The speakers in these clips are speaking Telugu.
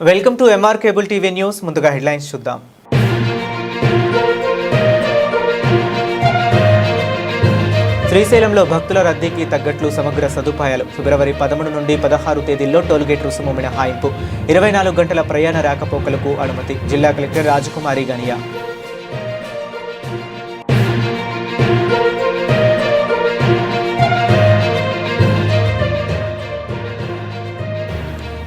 Welcome to MR cable TV news. ముందుగా హెడ్లైన్స్ చూద్దాం. శ్రీశైలంలో భక్తుల రద్దీకి తగ్గట్లు సమగ్ర సదుపాయాలు. ఫిబ్రవరి 13 నుండి 16 తేదీల్లో టోల్గేట్ రుసుము మినహాయింపు. 24 గంటల ప్రయాణ రాకపోకలకు అనుమతి. జిల్లా కలెక్టర్ రాజకుమారి గనియా.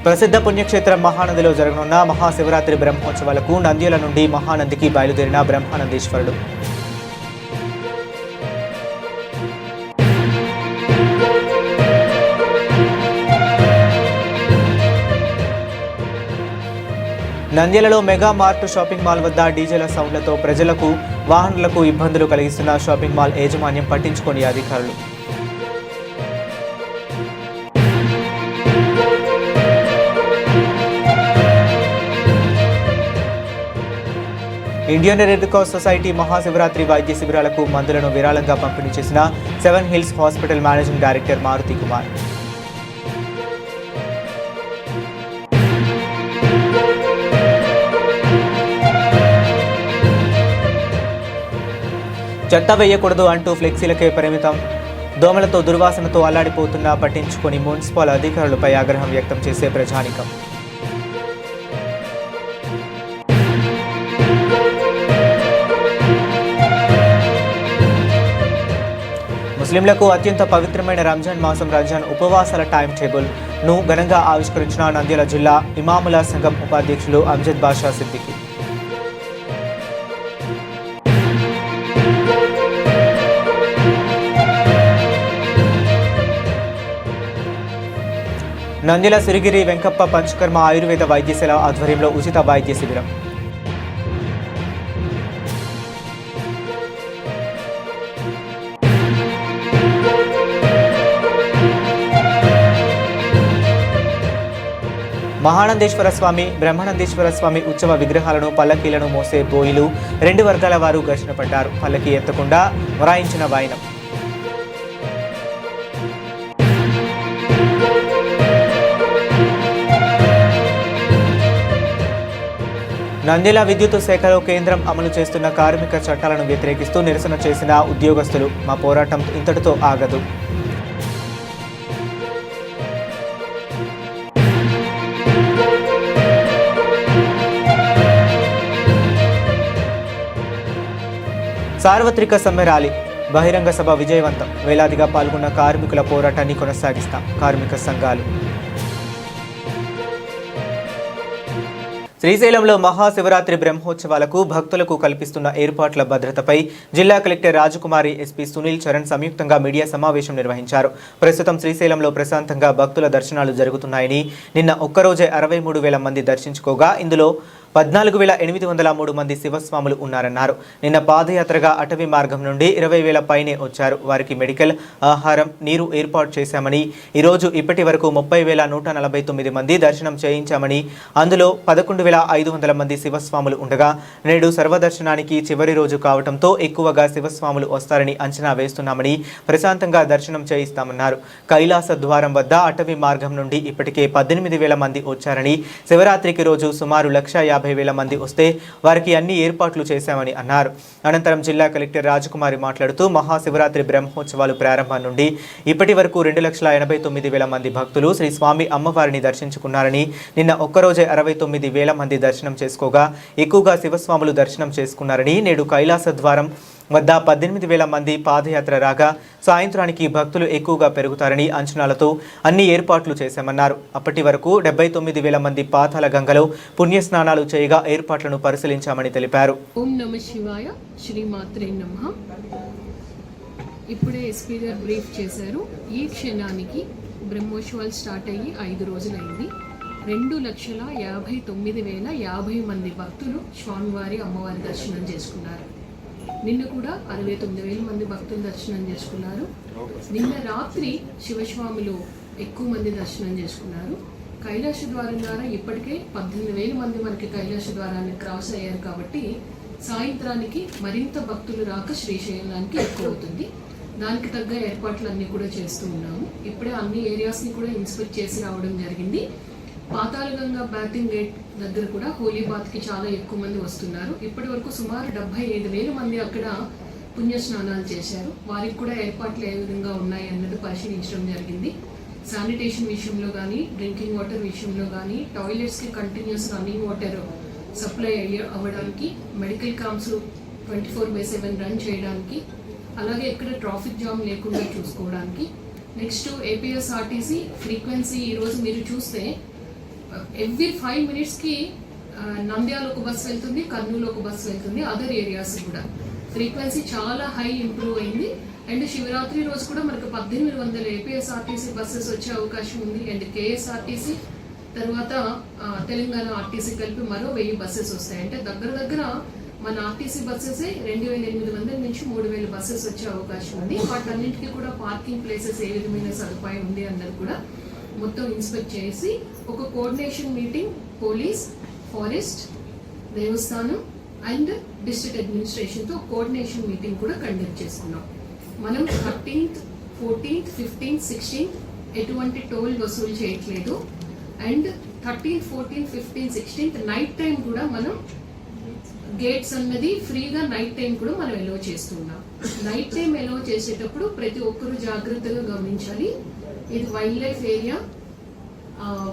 ప్రసిద్ధ పుణ్యక్షేత్రం మహానందిలో జరగనున్న మహాశివరాత్రి బ్రహ్మోత్సవాలకు నంద్యాల నుండి మహానందికి బయలుదేరిన బ్రహ్మానందేశ్వరుడు. నంద్యాలలో మెగా మార్ట్ షాపింగ్ మాల్ వద్ద డీజేల సౌండ్లతో ప్రజలకు వాహనాలకు ఇబ్బందులు కలిగిస్తున్న షాపింగ్ మాల్ యాజమాన్యం పట్టించుకోని అధికారులు. Indian Red Cross Society Mahashivratri వైద్య శిబిరాలకు మందులను విరాళంగా పంపిణీ చేసిన 7 Hills Hospital managing director Maruthi Kumar. చెత్త వేయకూడదు అంటూ ఫ్లెక్సీలకే పరిమితం. దోమలతో దుర్వాసనతో అల్లాడిపోతున్నా పట్టించుకొని మున్సిపల్ అధికారులపై ఆగ్రహం వ్యక్తం చేసే ప్రజానికం. ముస్లింలకు అత్యంత పవిత్రమైన రంజాన్ మాసం రంజాన్ ఉపవాసాల టైం టేబుల్ ను ఘనంగా ఆవిష్కరించిన నంద్యాల జిల్లా ఇమాముల సంఘం ఉపాధ్యక్షులు అంజద్ బాషా సిద్దికి. నంద్యాల సిరిగిరి వెంకప్ప పంచకర్మ ఆయుర్వేద వైద్యశాల ఆధ్వర్యంలో ఉచిత వైద్య శిబిరం. మహానందేశ్వర స్వామి, బ్రహ్మానందేశ్వర స్వామి ఉత్సవ విగ్రహాలను పల్లకీలను మోసే బోయిలు 2 వర్గాల వారు ఘర్షణ పడ్డారు. పల్లకి ఎత్తకుండా మొరాయించిన వాయినం. నంద్యాల విద్యుత్ శాఖలో కేంద్రం అమలు చేస్తున్న కార్మిక చట్టాలను వ్యతిరేకిస్తూ నిరసన చేసిన ఉద్యోగస్తులు. మా పోరాటం ఇంతటితో ఆగదు. సార్వత్రిక సమ్మె ర్యాలీ, బహిరంగ సభ విజయవంతం. వేలాదిగా పాల్గొన్న కార్మికుల పోరాటాన్ని కొనసాగిస్తాం కార్మిక సంఘాలు. శ్రీశైలంలో మహాశివరాత్రి బ్రహ్మోత్సవాలకు భక్తులకు కల్పిస్తున్న ఏర్పాట్ల భద్రతపై జిల్లా కలెక్టర్ రాజకుమారి, ఎస్పీ సునీల్ చరణ్ సంయుక్తంగా మీడియా సమావేశం నిర్వహించారు. ప్రస్తుతం శ్రీశైలంలో ప్రశాంతంగా భక్తుల దర్శనాలు జరుగుతున్నాయని, నిన్న ఒక్కరోజే 63,000 మంది దర్శించుకోగా ఇందులో 14,803 మంది శివస్వాములు ఉన్నారన్నారు. నిన్న పాదయాత్రగా అటవీ మార్గం నుండి 20,000 పైనే వచ్చారు. వారికి మెడికల్, ఆహారం, నీరు ఏర్పాటు చేశామని, ఈరోజు ఇప్పటి వరకు 30,149 మంది దర్శనం చేయించామని, అందులో 11,500 మంది శివస్వాములు ఉండగా నేడు సర్వదర్శనానికి చివరి రోజు కావడంతో ఎక్కువగా శివస్వాములు వస్తారని అంచనా వేస్తున్నామని, ప్రశాంతంగా దర్శనం చేయిస్తామన్నారు. కైలాస ద్వారం వద్ద అటవీ మార్గం నుండి ఇప్పటికే 18,000 మంది వచ్చారని, శివరాత్రికి రోజు సుమారు 1,50,000 మంది వస్తే వారికి అన్ని ఏర్పాట్లు చేశామని అన్నారు. అనంతరం జిల్లా కలెక్టర్ రాజకుమారి మాట్లాడుతూ మహాశివరాత్రి బ్రహ్మోత్సవాలు ప్రారంభం నుండి ఇప్పటి వరకు 2,89,000 మంది భక్తులు శ్రీ స్వామి అమ్మవారిని దర్శించుకున్నారని, నిన్న ఒక్కరోజే 69,000 మంది దర్శనం చేసుకోగా ఎక్కువగా శివస్వాములు దర్శనం చేసుకున్నారని, నేడు కైలాస ద్వారం వద్ద 18,000 మంది పాదయాత్ర రాగా సాయంత్రానికి భక్తులు ఎక్కువగా పెరుగుతారని అంచనాలతో అన్ని ఏర్పాట్లు చేశామన్నారు. అప్పటి వరకు 79,000 మంది పాతాళ గంగలో పుణ్యస్నానాలు చేయగా ఏర్పాట్లను పరిశీలించామని తెలిపారు. ఓం నమః శివాయ, శ్రీమాత్రే నమః. ఇప్పుడే ఎస్పీ గారు బ్రీఫ్ చేశారు. ఈ క్షణానికి బ్రహ్మోత్సవాలు స్టార్ట్ అయ్యి 5 రోజులైంది. 2,59,050 మంది భక్తులు స్వామివారి అమ్మవారి దర్శనం చేసుకున్నారు. నిన్న కూడా 69,000 మంది భక్తులు దర్శనం చేసుకున్నారు. నిన్న రాత్రి శివస్వాములు ఎక్కువ మంది దర్శనం చేసుకున్నారు. కైలాస ద్వారం ద్వారా ఇప్పటికే 18,000 మంది మనకి కైలాస ద్వారాన్ని క్రాస్ అయ్యారు. కాబట్టి సాయంత్రానికి మరింత భక్తులు రాక శ్రీశైలానికి ఎక్కువ అవుతుంది. దానికి తగ్గ ఏర్పాట్లన్నీ కూడా చేస్తూ ఉన్నాము. ఇప్పుడే అన్ని ఏరియాస్ని కూడా ఇన్స్పెక్ట్ చేసి రావడం జరిగింది. పాతాళగంగా బ్యాటింగ్ గేట్ దగ్గర కూడా హోలీ బాత్కి చాలా ఎక్కువ మంది వస్తున్నారు. ఇప్పటి వరకు సుమారు 75,000 మంది అక్కడ పుణ్య స్నానాలు చేశారు. వారికి కూడా ఏర్పాట్లు ఏ విధంగా ఉన్నాయి అన్నది పరిశీలించడం జరిగింది. శానిటేషన్ విషయంలో కానీ, డ్రింకింగ్ వాటర్ విషయంలో కానీ, టాయిలెట్స్కి కంటిన్యూస్ రన్నింగ్ వాటర్ సప్లై అవ్వడానికి, మెడికల్ క్యాంప్స్ 24/7 రన్ చేయడానికి, అలాగే ఇక్కడ ట్రాఫిక్ జామ్ లేకుండా చూసుకోవడానికి. నెక్స్ట్ ఏపీఎస్ఆర్టీసీ ఫ్రీక్వెన్సీ ఈరోజు మీరు చూస్తే ఎవ్రీ 5 minutesకి నంద్యాల ఒక బస్సు వెళ్తుంది, కర్నూలు ఒక బస్సు వెళ్తుంది, అదర్ ఏరియాస్ కూడా ఫ్రీక్వెన్సీ చాలా హై ఇంప్రూవ్ అయింది. అండ్ శివరాత్రి రోజు కూడా మనకు 1800 ఏపీఎస్ఆర్టీసీ బస్సెస్ వచ్చే అవకాశం ఉంది. అండ్ కేఎస్ఆర్టీసీ తర్వాత తెలంగాణ ఆర్టీసీ కలిపి మరో 1000 బస్సెస్ వస్తాయి. అంటే దగ్గర మన ఆర్టీసీ బస్సెసే 2800 నుంచి 3000 బస్సెస్ వచ్చే అవకాశం ఉంది. వాటన్నింటికి కూడా పార్కింగ్ ప్లేసెస్ ఏ విధమైన సదుపాయం ఉంది అన్నది కూడా మొత్తం ఇన్స్పెక్ట్ చేసి ఒక coordination meeting police, forest, Devasthanam and district అడ్మినిస్ట్రేషన్తో coordination meeting కూడా కండక్ట్ చేసుకున్నాం. మనం 13th, 14th, 15th, 16th ఎటువంటి టోల్ వసూలు చేయట్లేదు. And 13th, 14th, 15th, 16th night time కూడా మనం గేట్స్ అన్నది ఫ్రీగా నైట్ టైం కూడా మనం ఎలో చేస్తున్నాం. నైట్ టైం ఎలో చేసేటప్పుడు ప్రతి ఒక్కరూ జాగ్రత్తగా గమనించాలి. ఇది wild life area,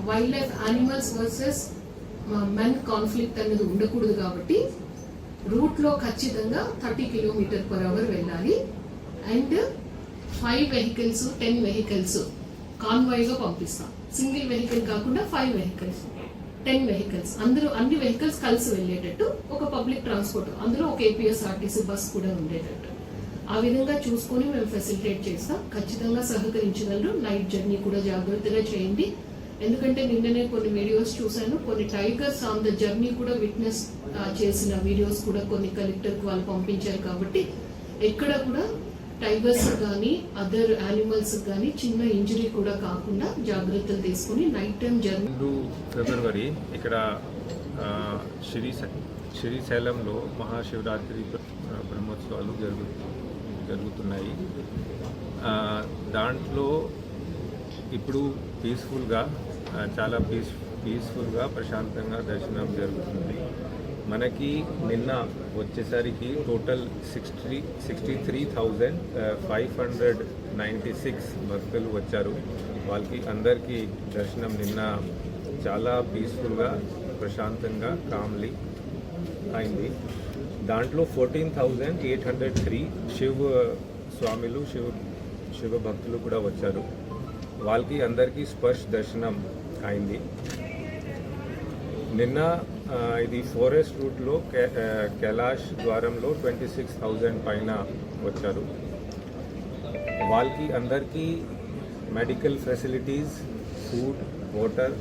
wild life animals versus men conflict అనేది ఉండకూడదు. కాబట్టి రూట్లో ఖచ్చితంగా 30 km/h వెళ్ళాలి. అండ్ 5 vehicles, 10 vehicles కాన్వాయ్గా పంపిస్తాం. సింగిల్ వెహికల్ కాకుండా 5 vehicles, 10 vehicles అందరూ అన్ని వెహికల్స్ కలిసి వెళ్ళేటట్టు ఒక పబ్లిక్ ట్రాన్స్పోర్ట్, అందులో ఒక ఏపీఎస్ఆర్టీసీ బస్ కూడా ఉండేటట్టు ఆ విధంగా చూసుకొని మేము ఫెసిలిటేట్ చేస్తాం. ఖచ్చితంగా సహకరించగలరు. నైట్ జర్నీ కూడా జాగ్రత్తగా చేయండి. ఎందుకంటే నిన్ననే కొన్ని వీడియోస్ చూశాను, కొన్ని టైగర్స్ ఆన్ ద జర్నీ కూడా విట్నెస్ చేసిన వీడియోస్ కూడా కొన్ని కలెక్టర్కి వాళ్ళు పంపించారు. కాబట్టి ఎక్కడ కూడా టైగర్స్ కానీ అదర్ యానిమల్స్ కానీ చిన్న ఇంజరీ కూడా కాకుండా జాగ్రత్తలు తీసుకుని నైట్ టైం జర్నీ. 2 ఫిబ్రవరి ఇక్కడ శ్రీశైలంలో మహాశివరాత్రి బ్రహ్మోత్సవాలు జరుగుతున్నాయి. దాంట్లో ఇప్పుడు పీస్ఫుల్గా చాలా పీస్ఫుల్గా ప్రశాంతంగా దర్శనం జరుగుతుంది. మనకి నిన్న వచ్చేసరికి టోటల్ 63,596 భక్తులు వచ్చారు. వాళ్ళకి అందరికీ దర్శనం నిన్న చాలా పీస్ఫుల్గా ప్రశాంతంగా కామ్లీ అయింది. దాంట్లో 14,803 స్వామిలు శివ భక్తులు కూడా వచ్చారు. వాళ్ళకి అందరికీ స్పర్శ దర్శనం అయింది. నిన్న ఇది ఫారెస్ట్ రూట్లో కైలాష్ ద్వారంలో 26,000 పైన వచ్చారు. వాళ్ళకి అందరికీ మెడికల్ ఫెసిలిటీస్, ఫుడ్, వాటర్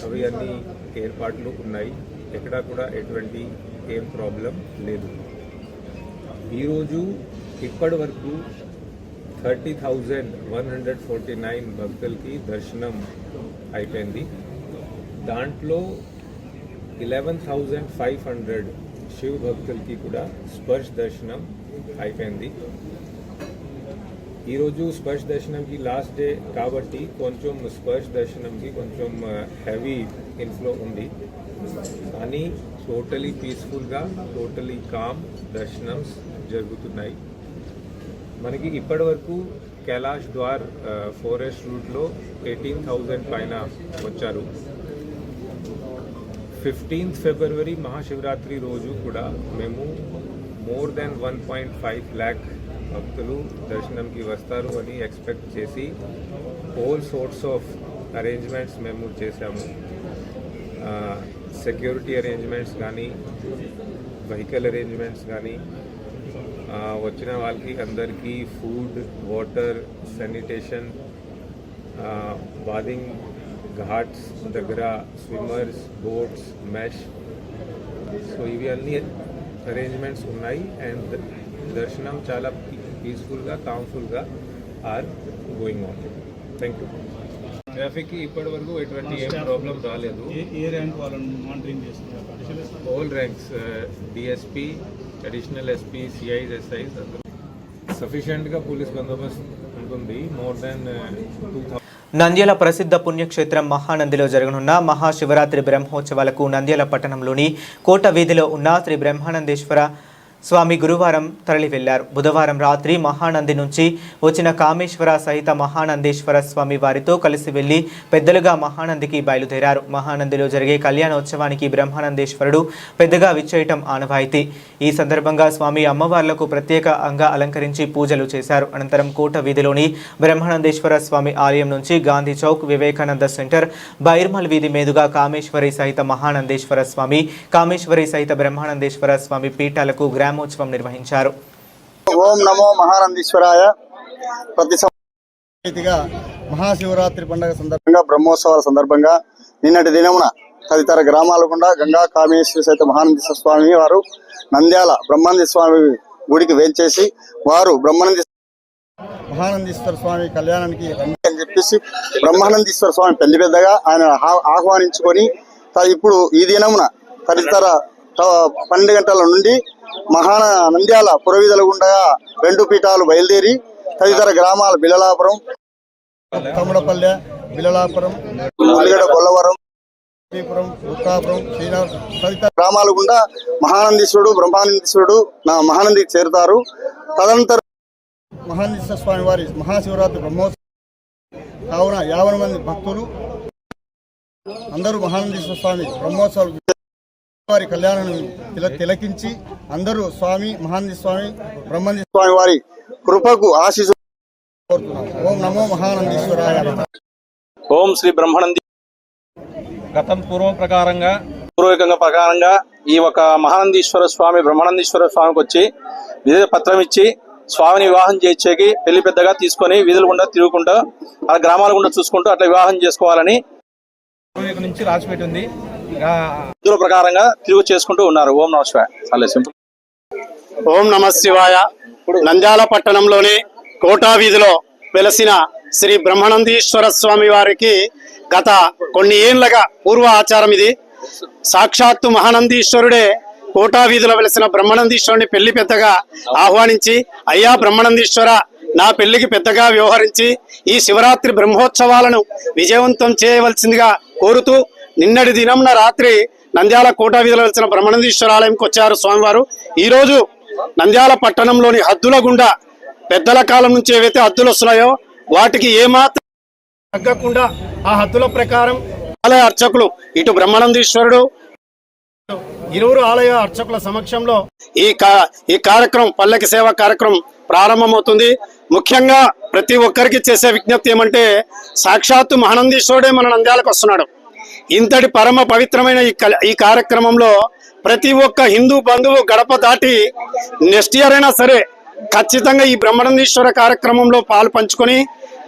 అవి అన్ని ఏర్పాట్లు ఉన్నాయి. ఎక్కడా కూడా ఎటువంటి ఏం ప్రాబ్లం లేదు. ఈరోజు ఇప్పటి వరకు 30,149 భక్తులకి దర్శనం అయిపోయింది. దాంట్లో 11,500 శివ భక్తులకి కూడా స్పర్శ దర్శనం అయిపోయింది. ఈరోజు స్పర్శ దర్శనంకి లాస్ట్ డే కాబట్టి కొంచెం స్పర్శ దర్శనంకి కొంచెం హెవీ ఇన్ఫ్లో ఉంది. కానీ టోటలీ పీస్ఫుల్గా, టోటలీ కామ్ దర్శనం జరుగుతున్నాయి. మనకి ఇప్పటి వరకు కైలాష్ ద్వార్ ఫారెస్ట్ రూట్లో 18,000 పైన వచ్చారు. 15th ఫిబ్రవరి మహాశివరాత్రి రోజు కూడా మేము మోర్ దెన్ 1.5 lakh భక్తులు దర్శనంకి వస్తారు అని ఎక్స్పెక్ట్ చేసి ఆల్ సోర్ట్స్ ఆఫ్ అరేంజ్మెంట్స్ మేము చేశాము. సెక్యూరిటీ అరేంజ్మెంట్స్ కానీ, వెహికల్ అరేంజ్మెంట్స్ కానీ, వచ్చిన వాళ్ళకి అందరికీ ఫుడ్, వాటర్, శానిటేషన్, బాదింగ్ ఘాట్స్ దగ్గర స్విమ్మర్స్, బోట్స్, మెష్, సో ఇవి అన్ని అరేంజ్మెంట్స్ ఉన్నాయి. అండ్ దర్శనం చాలా పీస్ఫుల్గా, కామ్ఫుల్గా are going on. Thank you. ట్రాఫిక్కి ఇప్పటి వరకు ఎటువంటి ఏం ప్రాబ్లం రాలేదు. ఏ ర్యాంక్ వాళ్ళని మానిటరింగ్ చేస్తున్నారు? All ranks, DSP, additional SP, CIs, SIs అందరూ సఫిషియెంట్గా పోలీస్ బందోబస్తు ఉంటుంది. మోర్ దెన్ 2,000 నంద్యాల ప్రసిద్ధ పుణ్యక్షేత్రం మహానందిలో జరగనున్న మహాశివరాత్రి బ్రహ్మోత్సవాలకు నంద్యాల పట్టణంలోని కోట వీధిలో ఉన్న శ్రీ బ్రహ్మానందేశ్వర స్వామి గురువారం తరలి వెళ్లారు. బుధవారం రాత్రి మహానంది నుంచి వచ్చిన కామేశ్వర సహిత మహానందేశ్వర స్వామి వారితో కలిసి వెళ్లి పెద్దలుగా మహానందికి బయలుదేరారు. మహానందిలో జరిగే కళ్యాణోత్సవానికి బ్రహ్మానందేశ్వరుడు పెద్దగా విచ్చేయటం ఆనవాయితీ. ఈ సందర్భంగా స్వామి అమ్మవార్లకు ప్రత్యేకంగా అలంకరించి పూజలు చేశారు. అనంతరం కోట వీధిలోని బ్రహ్మానందేశ్వర స్వామి ఆలయం నుంచి గాంధీ చౌక్, వివేకానంద సెంటర్, బైర్మల్ వీధి మీదుగా కామేశ్వరి సహిత మహానందేశ్వర స్వామి, కామేశ్వరి సహిత బ్రహ్మానందేశ్వర స్వామి పీఠాలకు గ్రామోత్సవం నిర్వహించారు. ఓం నమో మహానందీశ్వరాయ. ప్రతి సంవత్సరంగా మహాశివరాత్రి పండుగ సందర్భంగా బ్రహ్మోత్సవాల సందర్భంగా నిన్నటి దినమున తదితర గ్రామాల గుండా గంగా కామేశ్వరి సహిత మహానందీశ్వర స్వామి వారు నంద్యాల బ్రహ్మానంద స్వామి గుడికి వేంచేసి వారు మహానందీశ్వర స్వామి కళ్యాణానికి అని చెప్పేసి బ్రహ్మానందీశ్వర స్వామి పెళ్లి పెద్దగా ఆయన ఆహ్వానించుకొని ఇప్పుడు ఈ దినమున తదితర 12 గంటల నుండి నంద్యాల పురవీధుల గుండా 2 పీఠాలు బయలుదేరి తదితర గ్రామాల బిలలాపురం, తమ్ముడపల్లె, బిలలాపురం, ఉల్లిగడ్డ, గొల్లవరం, బుక్కాపురం, శ్రీనగర్ తదితర గ్రామాల గుండా మహానందీశ్వరుడు బ్రహ్మానందీశ్వరుడు మహానందికి చేరుతారు. తదనంతరం మహానందీశ్వర స్వామి వారి మహాశివరాత్రి బ్రహ్మోత్సవం కావున 50 మంది భక్తులు అందరూ మహానందీశ్వర స్వామి బ్రహ్మోత్సవాలు వారి కళ్యాణాన్ని తిలకించి అందరూ స్వామి మహానంది స్వామి బ్రహ్మానంద స్వామి వారి కృపకు ఆశీస్సు కోరుతున్నాం. ఓం నమో మహానందీశ్వరాయ. ఓం శ్రీ బ్రహ్మానంది. గతం పూర్వకంగా ఈ ఒక మహానందీశ్వర స్వామి బ్రహ్మానందీశ్వర స్వామికి వచ్చి విధి పత్రం ఇచ్చి స్వామిని వివాహం చేయించేకి పెళ్లి పెద్దగా తీసుకొని వీధుల గుండా తిరుగుకుంటూ ఆ గ్రామాల గుండా చూసుకుంటూ అట్లా వివాహం చేసుకోవాలని నుంచి రాసిపెట్టి ఉంది. అందులో ప్రకారంగా తిరుగు చేసుకుంటూ ఉన్నారు. ఓం నమః శివాయ. చాలా సింపుల్. ఓం నమః శివాయ. నంద్యాల పట్టణంలోని కోటా వీధిలో వెలసిన శ్రీ బ్రహ్మానందీశ్వర స్వామి వారికి గత కొన్ని ఏళ్లుగా పూర్వ ఆచారం ఇది. సాక్షాత్తు మహానందీశ్వరుడే కోటా వీధిలో వెలసిన బ్రహ్మానందీశ్వరుని పెళ్లి పెద్దగా ఆహ్వానించి, అయ్యా బ్రహ్మానందీశ్వర, నా పెళ్లికి పెద్దగా వ్యవహరించి ఈ శివరాత్రి బ్రహ్మోత్సవాలను విజయవంతం చేయవలసిందిగా కోరుతూ నిన్నటి దినంన రాత్రి నంద్యాల కోటా వీధిలో వెలిసిన బ్రహ్మానందీశ్వర ఆలయంకి వచ్చారు స్వామివారు. ఈ రోజు నంద్యాల పట్టణంలోని హద్దుల గుండా పెద్దల కాలం నుంచి ఏవైతే హద్దులు వస్తున్నాయో వాటికి ఏమాత్రం తగ్గకుండా ఆ హద్దుల ప్రకారం ఆలయ అర్చకులు ఇటు బ్రహ్మానందీశ్వరుడు ఇరువురు ఆలయ అర్చకుల సమక్షంలో ఈ కార్యక్రమం పల్లకి సేవ కార్యక్రమం ప్రారంభమవుతుంది. ముఖ్యంగా ప్రతి ఒక్కరికి చేసే విజ్ఞప్తి ఏమంటే, సాక్షాత్తు మహానందీశ్వరుడే మన నంద్యాలకు వస్తున్నాడు. ఇంతటి పరమ పవిత్రమైన ఈ కార్యక్రమంలో ప్రతి ఒక్క హిందూ బంధువు గడప దాటి నెక్స్ట్ ఇయర్ అయినా సరే ఖచ్చితంగా ఈ బ్రహ్మానందీశ్వర కార్యక్రమంలో పాలు పంచుకొని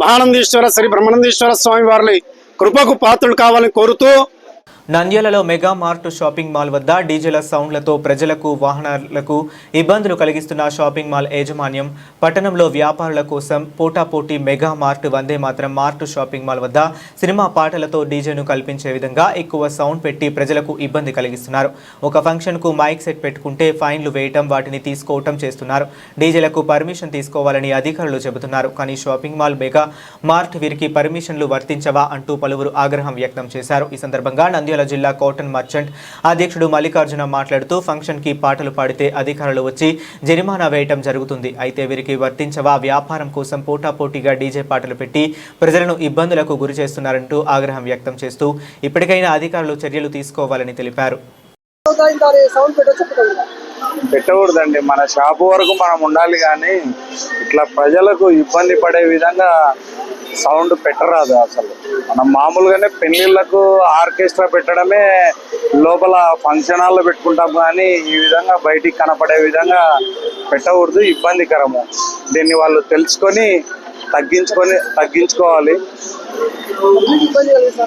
మహానందీశ్వర శ్రీ బ్రహ్మానందీశ్వర స్వామి వారి కృపకు పాత్రులు కావాలని కోరుతూ నంద్యాలలో మెగా మార్ట్ షాపింగ్ మాల్ వద్ద డీజేల సౌండ్లతో ప్రజలకు, వాహనాలకు ఇబ్బందులు కలిగిస్తున్న షాపింగ్ మాల్ యాజమాన్యం పట్టణంలో వ్యాపారుల కోసం పోటాపోటీ మెగా మార్ట్ వందే మాత్రం మార్ట్ షాపింగ్ మాల్ వద్ద సినిమా పాటలతో డీజేను కల్పించే విధంగా ఎక్కువ సౌండ్ పెట్టి ప్రజలకు ఇబ్బంది కలిగిస్తున్నారు. ఒక ఫంక్షన్కు మైక్ సెట్ పెట్టుకుంటే ఫైన్లు వేయటం, వాటిని తీసుకోవటం చేస్తున్నారు. డీజేలకు పర్మిషన్ తీసుకోవాలని అధికారులు చెబుతున్నారు. కానీ షాపింగ్ మాల్ మెగా మార్ట్ వీరికి పర్మిషన్లు వర్తించవా అంటూ పలువురు ఆగ్రహం వ్యక్తం చేశారు. ఈ సందర్భంగా నంద్యాల జిల్లా కాటన్ మర్చెంట్ అధ్యక్షుడు మల్లికార్జున మాట్లాడుతూ, ఫంక్షన్ కి పాటలు పాడితే అధికారులు వచ్చి జరిమానా వేయటం జరుగుతుంది. అయితే వీరికి వర్తించవా? వ్యాపారం కోసం పోటాపోటీగా డీజే పాటలు పెట్టి ప్రజలను ఇబ్బందులకు గురి చేస్తున్నారంటూ ఆగ్రహం వ్యక్తం చేస్తూ ఇప్పటికైనా అధికారులు చర్యలు తీసుకోవాలని తెలిపారు. పెట్టకూడదండి, మన షాపు వరకు మనం ఉండాలి, కానీ ఇట్లా ప్రజలకు ఇబ్బంది పడే విధంగా సౌండ్ పెట్టరాదు. అసలు మనం మామూలుగానే పెళ్లిళ్లకు ఆర్కెస్ట్రా పెట్టడమే లోపల ఫంక్షన్ హాల్లో పెట్టుకుంటాం, కానీ ఈ విధంగా బయటికి కనపడే విధంగా పెట్టకూడదు, ఇబ్బందికరము. దీన్ని వాళ్ళు తెలుసుకొని తగ్గించుకోవాలి.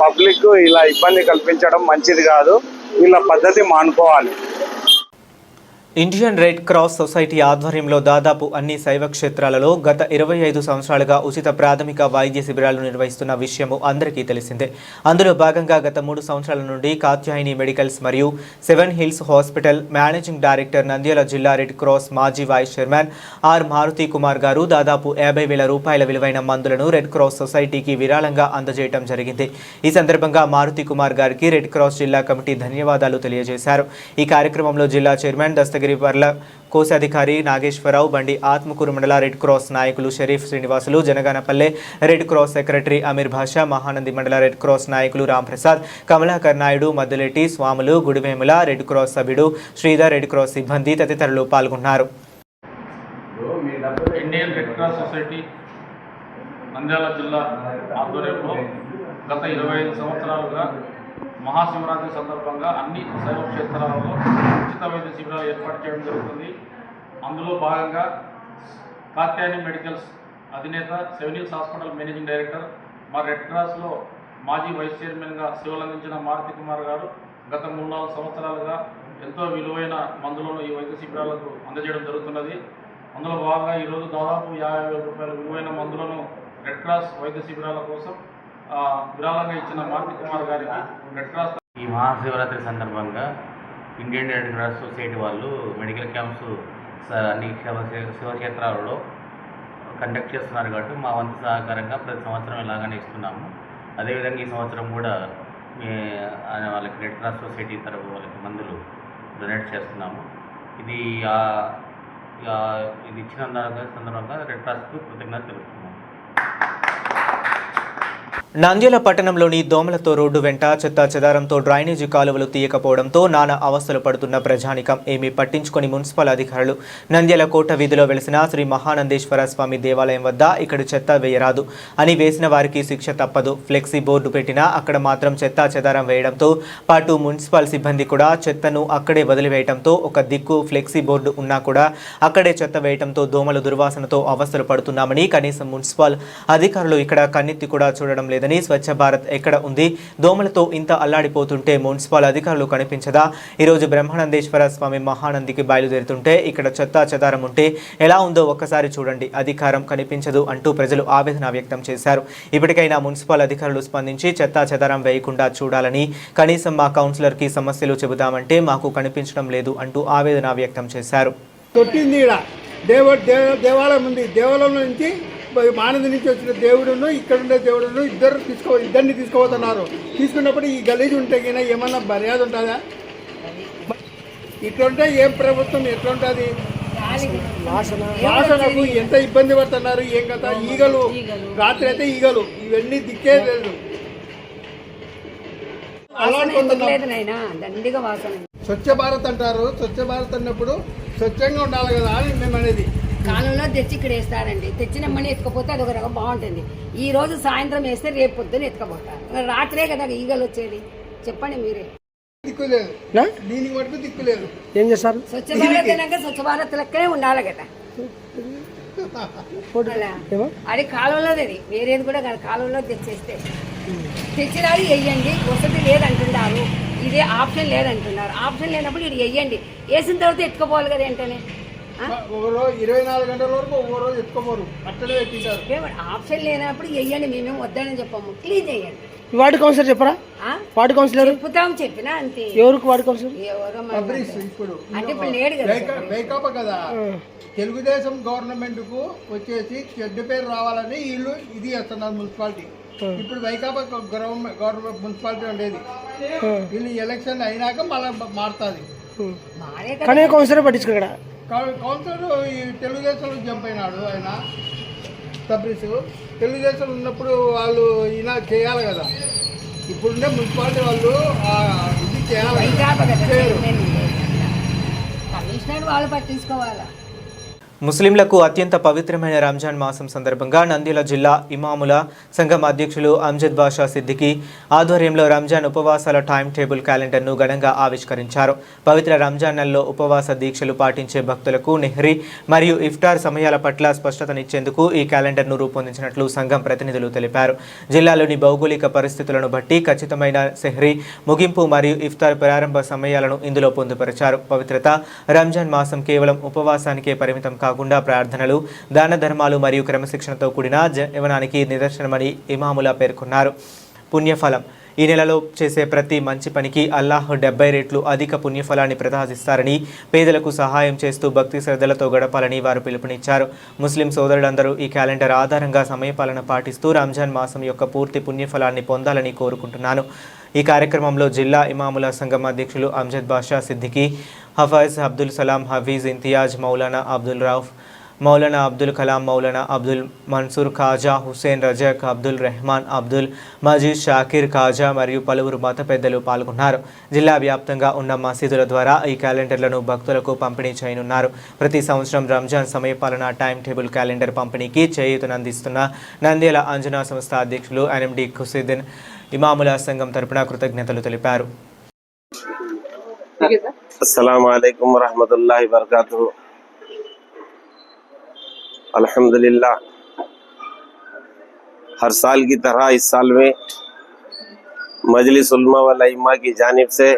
పబ్లిక్ ఇలా ఇబ్బంది కల్పించడం మంచిది కాదు, వీళ్ళ పద్ధతి మానుకోవాలి. ఇండియన్ రెడ్ క్రాస్ సొసైటీ ఆధ్వర్యంలో దాదాపు అన్ని శైవ క్షేత్రాలలో గత 25 సంవత్సరాలుగా ఉచిత ప్రాథమిక వైద్య శిబిరాలు నిర్వహిస్తున్న విషయము అందరికీ తెలిసిందే. అందులో భాగంగా గత 3 సంవత్సరాల నుండి కాత్యాయని మెడికల్స్ మరియు 7 Hills Hospital managing director Nandyal జిల్లా రెడ్ క్రాస్ మాజీ vice chairman R Maruthi Kumar గారు దాదాపు 50,000 రూపాయల విలువైన మందులను రెడ్ క్రాస్ సొసైటీకి విరాళంగా అందజేయడం జరిగింది. ఈ సందర్భంగా మారుతి కుమార్ గారికి రెడ్ క్రాస్ జిల్లా కమిటీ ధన్యవాదాలు తెలియజేశారు. ఈ కార్యక్రమంలో జిల్లా చైర్మన్ దస్తగిరి వర్ల కోశాధికారి నాగేశ్వరరావు, బండి ఆత్మకూరు మండల రెడ్ క్రాస్ నాయకులు Sharif Srinivasulu, Janaganapalle red cross secretary Ameer Basha, Mahanandi మండల రెడ్ క్రాస్ నాయకులు రాంప్రసాద్, కమలాకర్ నాయుడు, మద్దులెట్టి స్వాములు, గుడివేముల రెడ్ క్రాస్ సభ్యుడు శ్రీధర్, రెడ్ క్రాస్ సిబ్బంది తదితరులు పాల్గొన్నారు. Indian Red Cross society Nandyal జిల్లా ఆధ్వర్యంలో గత 25 సంవత్సరాలుగా మహాశివరాత్రి సందర్భంగా అన్ని శైవ క్షేత్రాలలో ఉచిత వైద్య శిబిరాలు ఏర్పాటు చేయడం జరుగుతుంది. అందులో భాగంగా కాత్యాయని మెడికల్స్ అధినేత 7 హిల్స్ హాస్పిటల్ మేనేజింగ్ డైరెక్టర్ మా రెడ్ క్రాస్లో మాజీ వైస్ చైర్మన్గా సేవలందించిన మారుతి కుమార్ గారు గత 3-4 సంవత్సరాలుగా ఎంతో విలువైన మందులను ఈ వైద్య శిబిరాలకు అందజేయడం జరుగుతున్నది. అందులో భాగంగా ఈరోజు దాదాపు 50,000 రూపాయల విలువైన మందులను రెడ్ క్రాస్ వైద్య శిబిరాల కోసం విరాళంగా ఇచ్చిన మారుతి కుమార్ గారికి రెడ్ క్రాస్. ఈ మహాశివరాత్రి సందర్భంగా ఇండియన్ రెడ్ క్రాస్ సొసైటీ వాళ్ళు మెడికల్ క్యాంప్స్ అన్ని శివక్షేత్రాలలో కండక్ట్ చేస్తున్నారు కాబట్టి మా వంతు సహకారంగా ప్రతి సంవత్సరం ఇలాగానే ఇస్తున్నాము. అదేవిధంగా ఈ సంవత్సరం కూడా వాళ్ళకి రెడ్ క్రాస్ సొసైటీ తరఫు వాళ్ళకి మందులు డొనేట్ చేస్తున్నాము. ఇది ఇచ్చిన సందర్భంగా రెడ్ క్రాస్కు కృతజ్ఞత తెలుపుతున్నాము. నంద్యాల పట్టణంలోని దోమలతో రోడ్డు వెంట చెత్తా చెదారంతో డ్రైనేజీ కాలువలు తీయకపోవడంతో నానా అవస్థలు పడుతున్న ప్రజానికం ఏమీ పట్టించుకొని మున్సిపల్ అధికారులు నంద్యాల కోట వీధిలో వెలిసిన శ్రీ మహానందేశ్వర స్వామి దేవాలయం వద్ద ఇక్కడ చెత్త వేయరాదు అని వేసిన వారికి శిక్ష తప్పదు. ఫ్లెక్సీ బోర్డు పెట్టినా అక్కడ మాత్రం చెత్తా చెదారం వేయడంతో పాటు మున్సిపల్ సిబ్బంది కూడా చెత్తను అక్కడే వదిలివేయడంతో ఒక దిక్కు ఫ్లెక్సీ బోర్డు ఉన్నా కూడా అక్కడే చెత్త వేయడంతో దోమలు దుర్వాసనతో అవస్థలు పడుతున్నామని కనీసం మున్సిపల్ అధికారులు ఇక్కడ కన్నెత్తి కూడా చూడడం లేదని, స్వచ్ఛ భారత్ ఎక్కడ ఉంది, దోమలతో ఇంత అల్లాడిపోతుంటే మున్సిపల్ అధికారులు కనిపించదా? ఈరోజు బ్రహ్మానందేశ్వర స్వామి మహానందికి బయలుదేరుతుంటే ఇక్కడ చెత్తా చెదారం ఉంటే ఎలా ఉందో ఒక్కసారి చూడండి, అధికారం కనిపించదు అంటూ ప్రజలు ఆవేదన వ్యక్తం చేశారు. ఇప్పటికైనా మున్సిపల్ అధికారులు స్పందించి చెత్తా చెదారం వేయకుండా చూడాలని, కనీసం మా కౌన్సిలర్కి సమస్యలు చెబుదామంటే మాకు కనిపించడం లేదు అంటూ ఆవేదన వ్యక్తం చేశారు. దేవాలయం ఉంది, దేవాలయం నుంచి మానంది నుంచి వచ్చిన దేవుడును ఇక్కడ ఉండే దేవుడును ఇద్దరిని తీసుకోబోతున్నారు. తీసుకున్నప్పుడు ఈ గలీజ్ ఉంటే కన్నా ఏమన్నా మర్యాద ఉంటుందా? ఇట్లుంటే ఏం ప్రభుత్వం ఎట్లుంటుంది? వాసనకు ఎంత ఇబ్బంది పడుతున్నారు, ఏం కదా. ఈగలు రాత్రి అయితే ఈగలు, ఇవన్నీ దిక్కే లేదు. స్వచ్ఛ భారత్ అంటారు. స్వచ్ఛ భారత్ అన్నప్పుడు స్వచ్ఛంగా ఉండాలి కదా అని మేము అనేది. కాలంలో తెచ్చి ఇక్కడ వేస్తారండి. తెచ్చిన మనీ ఎత్తుకపోతే అది ఒక రకం బాగుంటుంది. ఈ రోజు సాయంత్రం వేస్తే రేపు పొద్దున్న ఎత్తుకపోతారు. రాత్రే కదా ఈగలు వచ్చేది. చెప్పండి మీరే. దిక్కులేదు, దీనికి మటుకు దిక్కులేదు. ఏం చేస్తారు? స్వచ్ఛ భారత్ అయినాక స్వచ్ఛ భారత్ లెక్కనే ఉండాలి కదా. అది కాలంలోది, వేరేది కూడా కాదు. కాలంలో తెచ్చేస్తే తెచ్చినారు వెయ్యండి. వసతి లేదంటున్నారు, ఇదే ఆప్షన్ లేదంటున్నారు. ఆప్షన్ లేనప్పుడు ఇది వెయ్యండి. వేసిన తర్వాత ఎత్తుకోపోవాలి కదా వెంటనే. 24 గంటల వరకు ఒక రోజు ఎత్తుకోపోరు, అట్లనే పెట్టింటారు. ఆప్షన్ లేనప్పుడు వెయ్యండి. మేమేం వద్దని చెప్పాము, క్లీన్ చేయండి. వార్డు కౌన్సిలర్ చెప్పరా? వార్డు కౌన్సిలర్ చెప్తాం, చెప్పినా అంతే. ఎవరికి వార్డు కౌన్సిలర్? ఎవరో ఇప్పుడు అంటే ఇప్పుడు లేడు కదా. వైకాపా కదా, తెలుగుదేశం గవర్నమెంట్ కు వచ్చేసి చెడ్డ పేరు రావాలని వీళ్ళు ఇది చేస్తున్నారు మున్సిపాలిటీ. ఇప్పుడు వైకాపా గవర్నమెంట్ మున్సిపాలిటీ ఉండేది, వీళ్ళు ఎలక్షన్ అయినాక మళ్ళీ మారుతుంది. కానీ కౌన్సిలర్ పట్టించుకోడా? కౌన్సిలర్ ఈ తెలుగుదేశంలో జంప్ అయినాడు ఆయన. తబ్రీస్ తెలుగుదేశం ఉన్నప్పుడు వాళ్ళు ఈయన చేయాలి కదా. ఇప్పుడుండే మున్సిపాలిటీ వాళ్ళు ఇది చేయాలి. కమిషనర్ వాళ్ళు పట్టించుకోవాలా? ముస్లింలకు అత్యంత పవిత్రమైన రంజాన్ మాసం సందర్భంగా నంద్యాల జిల్లా ఇమాముల సంఘం అధ్యక్షులు అమ్జద్ బాషా సిద్దికి ఆధ్వర్యంలో రంజాన్ ఉపవాసాల టైం టేబుల్ క్యాలెండర్ను ఘనంగా ఆవిష్కరించారు. పవిత్ర రంజాన్ నెలలో ఉపవాస దీక్షలు పాటించే భక్తులకు నెహ్రీ మరియు ఇఫ్తార్ సమయాల పట్ల స్పష్టతనిచ్చేందుకు ఈ క్యాలెండర్ను రూపొందించినట్లు సంఘం ప్రతినిధులు తెలిపారు. జిల్లాలోని భౌగోళిక పరిస్థితులను బట్టి ఖచ్చితమైన సెహ్రీ, ముగింపు మరియు ఇఫ్తార్ ప్రారంభ సమయాలను ఇందులో పొందుపరిచారు. పవిత్రత రంజాన్ మాసం కేవలం ఉపవాసానికే పరిమితం కాకుండా ప్రార్థనలు, దాన ధర్మాలు మరియు క్రమశిక్షణతో కూడిన జీవనానికి నిదర్శనమని ఇమాములా పేర్కొన్నారు. పుణ్యఫలం: ఈ నెలలో చేసే ప్రతి మంచి పనికి అల్లాహ్ 70 రెట్లు అధిక పుణ్యఫలాన్ని ప్రసాదిస్తారని, పేదలకు సహాయం చేస్తూ భక్తి శ్రద్ధలతో గడపాలని వారు పిలుపునిచ్చారు. ముస్లిం సోదరులందరూ ఈ క్యాలెండర్ ఆధారంగా సమయపాలన పాటిస్తూ రంజాన్ మాసం యొక్క పూర్తి పుణ్యఫలాన్ని పొందాలని కోరుకుంటున్నాను. ఈ కార్యక్రమంలో జిల్లా ఇమాముల సంఘం అధ్యక్షులు అమ్జద్ బాషా సిద్దికి, హఫైజ్ అబ్దుల్ సలాం, హఫీజ్ ఇంతియాజ్, మౌలానా అబ్దుల్ రౌఫ్, మౌలానా అబ్దుల్ కలాం, మౌలానా అబ్దుల్ మన్సూర్, ఖాజా హుస్సేన్ రజక్, అబ్దుల్ రెహమాన్, అబ్దుల్ మజీద్, షాకిర్, ఖాజా మరియు పలువురు మత పెద్దలు పాల్గొన్నారు. జిల్లా వ్యాప్తంగా ఉన్న మసీదుల ద్వారా ఈ క్యాలెండర్లను భక్తులకు పంపిణీ చేయనున్నారు. ప్రతి సంవత్సరం రంజాన్ సమయపాలన టైం టేబుల్ క్యాలెండర్ పంపిణీకి చేయూతనందిస్తున్న నంద్యాల అంజనా సంస్థ అధ్యక్షులు ఎన్ఎండి ఖుసీద్దీన్ ఇమాముల సంఘం తరపున కృతజ్ఞతలు తెలిపారు. अस्सलाम वालेकुम रहमतुल्लाहि बरकातुहू। अल्हम्दुलिल्लाह, हर साल की तरह इस साल में मजलिस उलमा वल इम्मा की जानिब से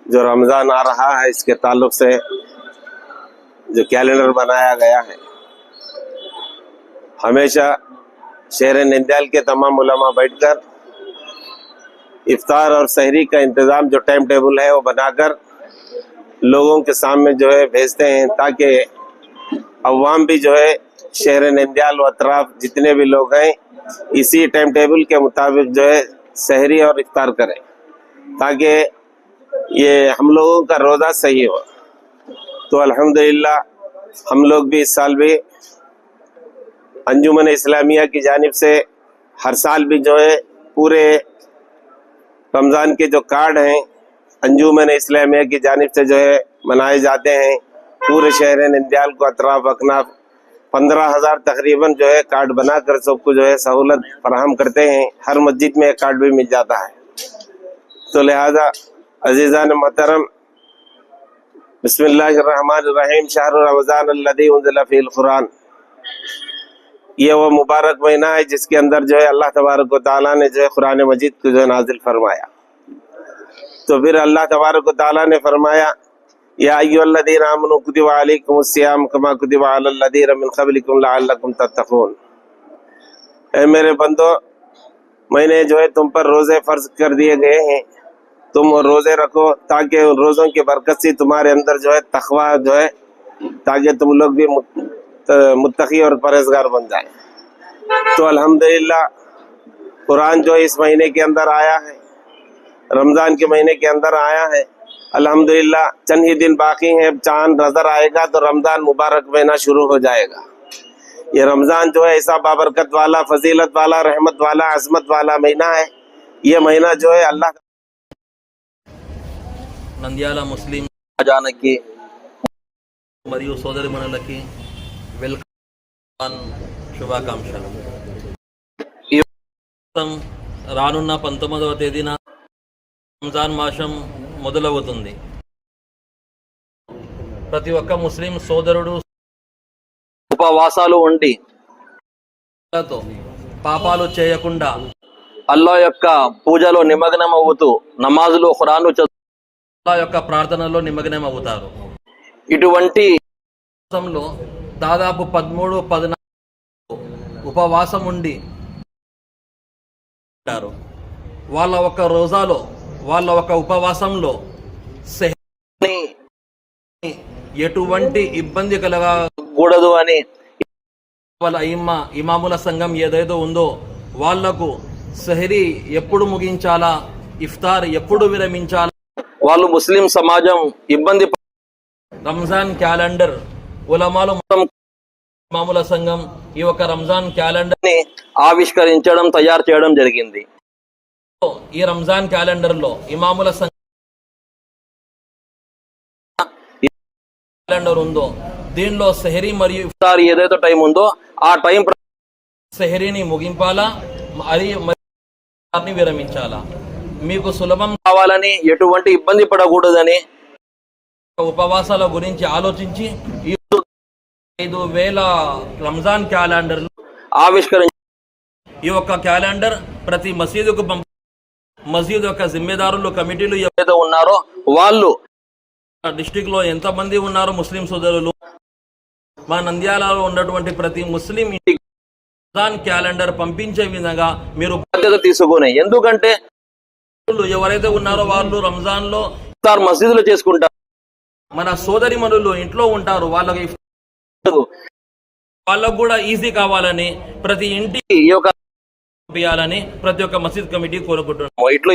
जो रमज़ान आ रहा है, इसके ताल्लुक से जो कैलेंडर बनाया गया है, हमेशा शहर नंद्याल के तमाम उलमा बैठकर इफ्तार और सहरी का इंतज़ाम जो टाइम टेबल है वो बनाकर लोगों के सामने जो है भेजते हैं, ताकि अवाम भी जो है शहर नंद्याल व अतराफ जितने भी लोग हैं इसी टाइम टेबल के मुताबिक जो है सहरी और इफ्तार करें, ताकि ये हम लोगों का रोज़ा सही हो। तो अल्हम्दुलिल्लाह हम लोग भी इस साल भी अंजुमन इस्लामिया की जानिब से हर साल भी जो है पूरे रमज़ान के जो कार्ड हैं अंजुमन इस्लामिया की जानिब से जो है मनाए जाते हैं। पूरे शहर नंद्याल को अतराफ अकनाफ 15,000 तकरीबन जो है कार्ड बनाकर सबको जो है सहूलत फराहम करते हैं। हर मस्जिद में एक कार्ड भी मिल जाता है। तो लिहाजा अजीज़ान मोहतरम, बिस्मिल्लाहिर्रहमानिर्रहीम, शहर रमज़ान अल्लज़ी उन्ज़िला फ़ीहिल कुरान, ये वो मुबारक महीना है जिसके अंदर जो है अल्लाह तबारक व तआला ने जो है कुरान मजीद को जो है नाजिल फरमाया। तो फिर अल्लाह तबारक व तआला ने फरमाया, या अय्युहल्लज़ीना आमनू कुतिबा अलैकुमुस्सियाम कमा कुतिबा अलल्लज़ीना मिन क़ब्लिकुम लअल्लकुम तत्तक़ून। ऐ मेरे बंदो, मैंने जो है तुम पर रोज़े फ़र्ज कर दिए गए हैं, तुम रोज़े रखो ताकि उन रोज़ों की बरकत से तुम्हारे अंदर जो है तक़वा जो है, ताकि तुम लोग भी मुत्तकी और परहेजगार बन जाए। तो अल्हम्दुलिल्लाह कुरान जो इस महीने के अंदर आया है, रमज़ान के महीने के अंदर आया है। अल्हम्दुलिल्लाह चंद ही दिन बाकी हैं, चांद नजर आएगा तो रमज़ान मुबारक महीना शुरू हो जाएगा। ये रमज़ान जो है ऐसा बाबरकत वाला, फजीलत वाला, रहमत वाला, अजमत वाला महीना है। ये महीना जो है अल्लाह నంద్యాల ముస్లిం సమాజానికి మరియు సోదరిమణులకి వెల్కమ్ శుభాకాంక్షలు. ఈ రానున్న 19వ తేదీన రంజాన్ మాసం మొదలవుతుంది. ప్రతి ఒక్క ముస్లిం సోదరుడు ఉపవాసాలు ఉండి పాపాలు చేయకుండా అల్లా యొక్క పూజలో నిమగ్నం అవుతూ నమాజులు, ఖురాను చదువు, అల్లా యొక్క ప్రార్థనలో నిమగ్నం అవుతారు. ఇటువంటి మాసంలో దాదాపు 13-14 ఉపవాసం ఉండి వాళ్ళ ఒక రోజాలో, వాళ్ళ ఒక ఉపవాసంలో ఎటువంటి ఇబ్బంది కలగకూడదు అని వాళ్ళ ఇమాముల సంఘం ఏదైతే ఉందో వాళ్లకు సెహరీ ఎప్పుడు ముగించాలా, ఇఫ్తార్ ఎప్పుడు విరమించాలా, వాళ్ళు ముస్లిం సమాజం ఇబ్బంది రంజాన్ క్యాలెండర్ ఉలమాలు మొత్తం ఇమాముల సంఘం ఈ ఒక రంజాన్ క్యాలెండర్ ని ఆవిష్కరించడం, తయారు చేయడం జరిగింది. ఈ రంజాన్ క్యాలెండర్ లో ఇమాముల సంఘం క్యాలెండర్ ఉందో దీనిలో సెహరీ మరియు ఇఫ్తార్ ఏదైతే టైం ఉందో ఆ టైం సెహరీని ముగింపాలా అది విరమించాలా. మీకు సులభం కావాలని ఎటువంటి ఇబ్బంది పడకూడదని ఉపవాసాల గురించి ఆలోచించి 5,000 రంజాన్ క్యాలెండర్లు ఆవిష్కరించి ఈ యొక్క క్యాలెండర్ ప్రతి మసీదుకు మసీదు యొక్క జిమ్మేదారులు కమిటీలు ఏవైతే ఉన్నారో వాళ్ళు డిస్టిక్ లో ఎంతమంది ఉన్నారో ముస్లిం సోదరులు మా నంద్యాలలో ఉన్నటువంటి ప్రతి ముస్లిం ఇంటికి రంజాన్ క్యాలెండర్ పంపించే విధంగా మీరు బాధ్యత తీసుకునే. ఎందుకంటే ఎవరైతే ఉన్నారో వాళ్ళు రంజాన్ లో ఇఫ్తార్ మసీదులు చేసుకుంటారు. మన సోదరి మనులు ఇంట్లో ఉంటారు, వాళ్ళకి కూడా ఈజీ కావాలని ప్రతి ఇంటికి ఈ యొక్క ప్రతి ఒక్క మసీద్ కమిటీ కోరుకుంటున్నాము. ఇట్లా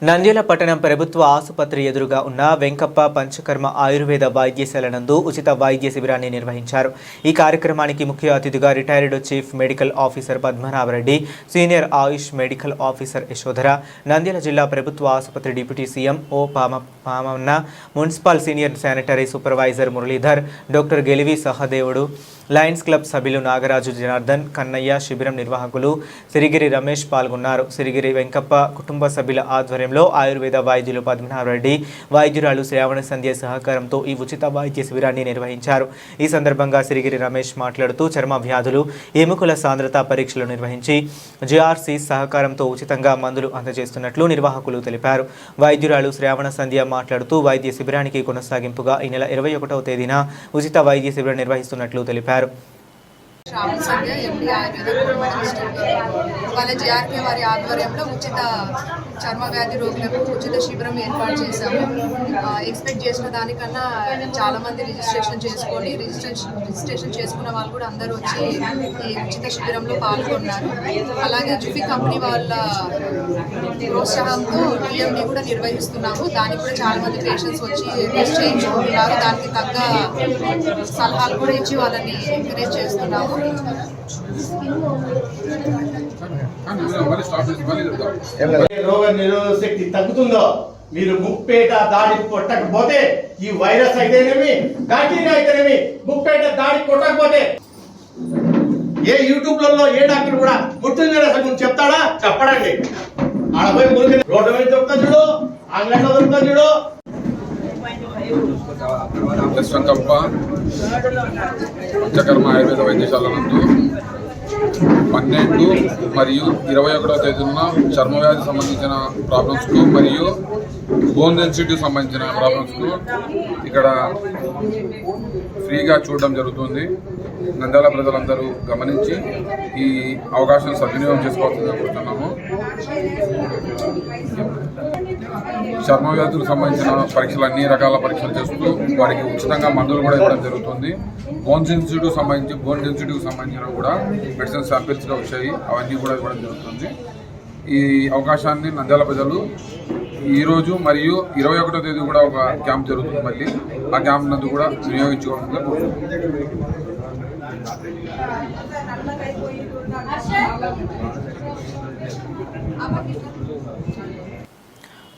నంద్యాల పట్టణం ప్రభుత్వ ఆసుపత్రి ఎదురుగా ఉన్న వెంకప్ప పంచకర్మ ఆయుర్వేద వైద్యశాల నందు ఉచిత వైద్య శిబిరాన్ని నిర్వహించారు. ఈ కార్యక్రమానికి ముఖ్య అతిథిగా retired chief medical officer Padmanabha Reddy, senior AYUSH medical officer Yashodhara, Nandyal జిల్లా ప్రభుత్వ ఆసుపత్రి deputy CM O Pamanna, municipal senior sanitary supervisor Muralidhar, doctor Gelivi Sahadevudu, lions club సభ్యులు నాగరాజు, జనార్దన్, కన్నయ్య, శిబిరం నిర్వాహకులు సిరిగిరి రమేష్ పాల్గొన్నారు. సిరిగిరి వెంకప్ప కుటుంబ సభ్యుల ఆధ్వర్యంలో ఆయుర్వేద వైద్యులు పద్మనాభరెడ్డి, వైద్యురాలు శ్రావణ సంధ్య సహకారంతో ఈ ఉచిత వైద్య శిబిరాన్ని నిర్వహించారు. ఈ సందర్భంగా సిరిగిరి రమేష్ మాట్లాడుతూ చర్మ వ్యాధులు, ఎముకల సాంద్రత పరీక్షలు నిర్వహించి JRC సహకారంతో ఉచితంగా మందులు అందజేస్తున్నట్లు నిర్వాహకులు తెలిపారు. వైద్యురాలు శ్రావణ సంధ్య మాట్లాడుతూ వైద్య శిబిరానికి కొనసాగింపుగా ఈ నెల 21వ తేదీన ఉచిత వైద్య శిబిరం నిర్వహిస్తున్నట్లు తెలిపారు. శ్రావణ సంధ్య ఎండి ఆయుర్వేద వాళ్ళ JRK వారి ఆధ్వర్యంలో ఉచిత చర్మ వ్యాధి రోగులకు ఉచిత శిబిరం ఏర్పాటు చేశాము. ఎక్స్పెక్ట్ చేసిన దానికన్నా చాలా మంది రిజిస్ట్రేషన్ చేసుకున్న వాళ్ళు కూడా అందరూ వచ్చి ఈ ఉచిత శిబిరంలో పాల్గొన్నారు. అలాగే జుఫీ కంపెనీ వాళ్ళ ప్రోత్సాహంతో DMD కూడా నిర్వహిస్తున్నాము. దానికి కూడా చాలా మంది పేషెంట్స్ వచ్చి టెస్ట్ చేయించుకుంటున్నారు. దానికి తగ్గ సలహాలు కూడా ఇచ్చి వాళ్ళని ఎంకరేజ్ చేస్తున్నాము. రోగ నిరోధక శక్తి తగ్గుతుందో మీరు ముప్పేట దాడి కొట్టకపోతే ఈ వైరస్ అయితేనేమి బ్యాక్టీరియా అయితేనేమి ముప్పేట దాడి కొట్టకపోతే ఏ యూట్యూబ్లలో ఏ డాక్టర్ కూడా ముట్టిన అసలు చెప్తాడా? చెప్పడండి. ఆడపోయి మురికి రోడ్డు మీద దొరుకుతా చూడు, అంగట్లో దొరుకుతా చూడు. వెంకప్ప పంచకర్మ ఆయుర్వేద వైద్యశాల నందు 12 మరియు 21వ తేదీన చర్మ వ్యాధి సంబంధించిన ప్రాబ్లమ్స్కు మరియు బోన్ డెన్సిటీ సంబంధించిన ప్రాబ్లమ్స్కు ఇక్కడ ఫ్రీగా చూడడం జరుగుతుంది. నంద్యాల ప్రజలందరూ గమనించి ఈ అవకాశం సద్వినియోగం చేసుకోవాల్సిందిగా కోరుతున్నాము. చర్మ వ్యాధులకు సంబంధించిన పరీక్షలు అన్ని రకాల పరీక్షలు చేస్తూ వారికి ఉచితంగా మందులు కూడా ఇవ్వడం జరుగుతుంది. బోన్ డెన్సిటీకి సంబంధించిన కూడా మెడిసిన్ శాంపిల్స్గా వచ్చాయి, అవన్నీ కూడా ఇవ్వడం జరుగుతుంది. ఈ అవకాశాన్ని నంద్యాల ప్రజలు ఈరోజు మరియు 21వ తేదీ కూడా ఒక క్యాంప్ జరుగుతుంది. మళ్ళీ ఆ క్యాంప్ నందు కూడా వినియోగించుకోవాల్సిందిగా కోరుతున్నాం.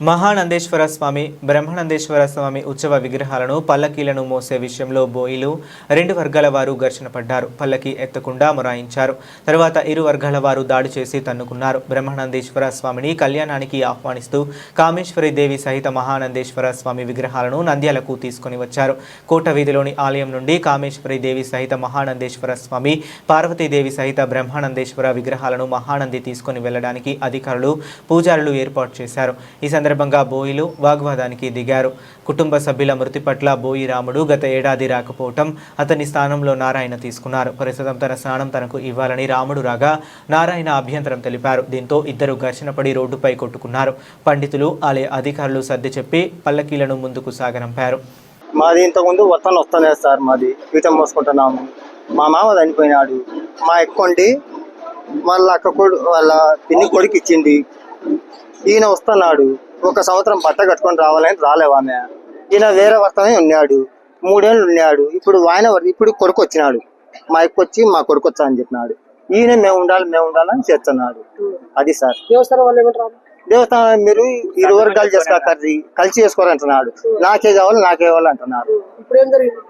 మహానందేశ్వర స్వామి, బ్రహ్మానందేశ్వర స్వామి ఉత్సవ విగ్రహాలను పల్లకీలను మోసే విషయంలో బోయిలు 2 వర్గాల వారు ఘర్షణ పడ్డారు. పల్లకి ఎత్తకుండా మొరాయించారు. తర్వాత ఇరు వర్గాల వారు దాడి చేసి తన్నుకున్నారు. బ్రహ్మానందేశ్వర స్వామిని కళ్యాణానికి ఆహ్వానిస్తూ కామేశ్వరి దేవి సహిత మహానందేశ్వర స్వామి విగ్రహాలను నంద్యాలకు తీసుకుని వచ్చారు. కోట వీధిలోని ఆలయం నుండి కామేశ్వరి దేవి సహిత మహానందేశ్వర స్వామి, పార్వతీదేవి సహిత బ్రహ్మానందేశ్వర విగ్రహాలను మహానంది తీసుకుని వెళ్లడానికి అధికారులు, పూజారులు ఏర్పాటు చేశారు. ఈ సందర్భంగా బోయిలు వాగ్వాదానికి దిగారు. కుటుంబ సభ్యుల మృతి పట్ల బోయి రాముడు గత ఏడాది రాకపోవటం, అతని స్థానంలో నారాయణ తీసుకున్నారు. ప్రస్తుతం తన స్నానం తనకు ఇవ్వాలని రాముడు రాగా నారాయణ అభ్యంతరం తెలిపారు. దీంతో ఇద్దరు ఘర్షణ పడి రోడ్డుపై కొట్టుకున్నారు. పండితులు, ఆలయ అధికారులు సర్ది చెప్పి పల్లకీలను ముందుకు సాగనంపారు. మాది ఇంతకుముందు వస్తానే సార్, మాది పీఠం మోసుకుంటున్నాము. మా మామ చనిపోయినాడు. మా ఎక్కుండి వాళ్ళ వాళ్ళ పిన్ని కొడుకు ఇచ్చింది. ఈయన వస్తున్నాడు. 1 సంవత్సరం బట్ట కట్టుకొని రావాలని రాలేవామె. ఈయన వేరే వర్తనే ఉన్నాడు. 3 ఏళ్ళు ఉన్నాడు. ఇప్పుడు కొడుకు వచ్చినాడు. మా ఎక్కువ వచ్చి మా కొడుకు వచ్చా అని చెప్పినాడు. ఈయన మేము ఉండాలని చేస్తున్నాడు. అది సార్ దేవస్థానం మీరు ఇరు వర్గాలు చేసుకోవాలి, కలిసి చేసుకోవాలంటున్నాడు. నాకే కావాలి నాకే కావాలి అంటున్నారు. ఇప్పుడు ఏం జరిగింది?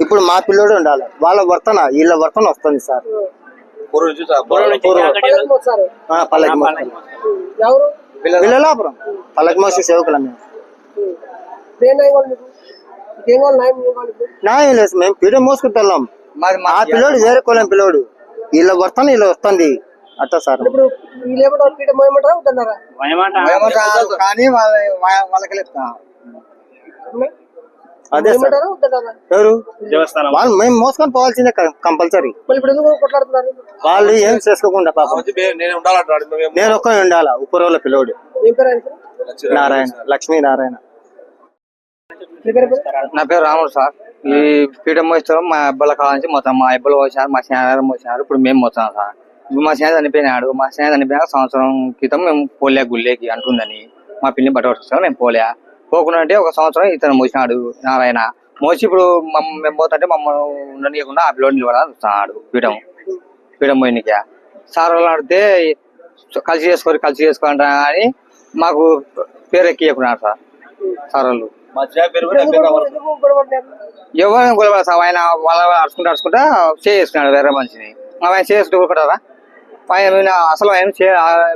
ఇప్పుడు మా పిల్లోడు ఉండాలి, వాళ్ళ వర్తన వీళ్ళ వర్తన వస్తుంది సార్. ఎవరు పిల్లలాపురం పల్లకి మోసి సేవకులు మేము. న్యాయం లేదు, మేము పీడ మోసుకుంటున్నాం. మా పిల్లోడు వేరే కులం పిల్లోడు, వీళ్ళ వర్తన వీళ్ళ వస్తుంది అట్లా సార్. ఇప్పుడు కానీ వాళ్ళకి అదే సార్. ఎవరు వాళ్ళు మేము మోసుకొని పోవాల్సిందే కంపల్సరీ. వాళ్ళు ఏం చేసుకోకుండా పాపం నేను ఒక్క ఉండాలా. ఉప్పురోళ్ళ పిల్లోడు నారాయణ, లక్ష్మీనారాయణ. నా పేరు రాముడు సార్. ఈ పీఠం మోస్తాం మా అబ్బాయిల కాలం నుంచి మొత్తం మా అబ్బాయిలు మోసారు, మా స్నేహితులు మోసారు. ఇప్పుడు మేము మోస్తాం సార్. ఇప్పుడు మా స్నేహితులు చనిపోయినాడు. మా స్నేహితులు చనిపోయినా సంవత్సరం క్రితం మేము పోలే గుళ్ళేకి అంటుందని మా పిల్లిని పట్టుకొచ్చాం. మేము పోలే పోకుండా అంటే ఒక సంవత్సరం ఇతను మోసినాడు నారాయణ. మోసి ఇప్పుడు మేము పోతుంటే మమ్మల్ని ఉండనీయకుండా ఆ పిల్లోడు నిలబడాలని చూస్తున్నాడు. పీఠం పోయినకి సార్ వాళ్ళు అడిగితే కలిసి చేసుకోవాలంటా అని మాకు పేరు ఎక్కియకున్నారు సార్. సార్ వాళ్ళు ఎవరైనా గొడవ సార్. ఆయన వాళ్ళ అడుచుకుంటా చేసుకున్నాడు వేరే మనిషిని. ఆయన చేసుకుంటారా? ఆయన అసలు ఆయన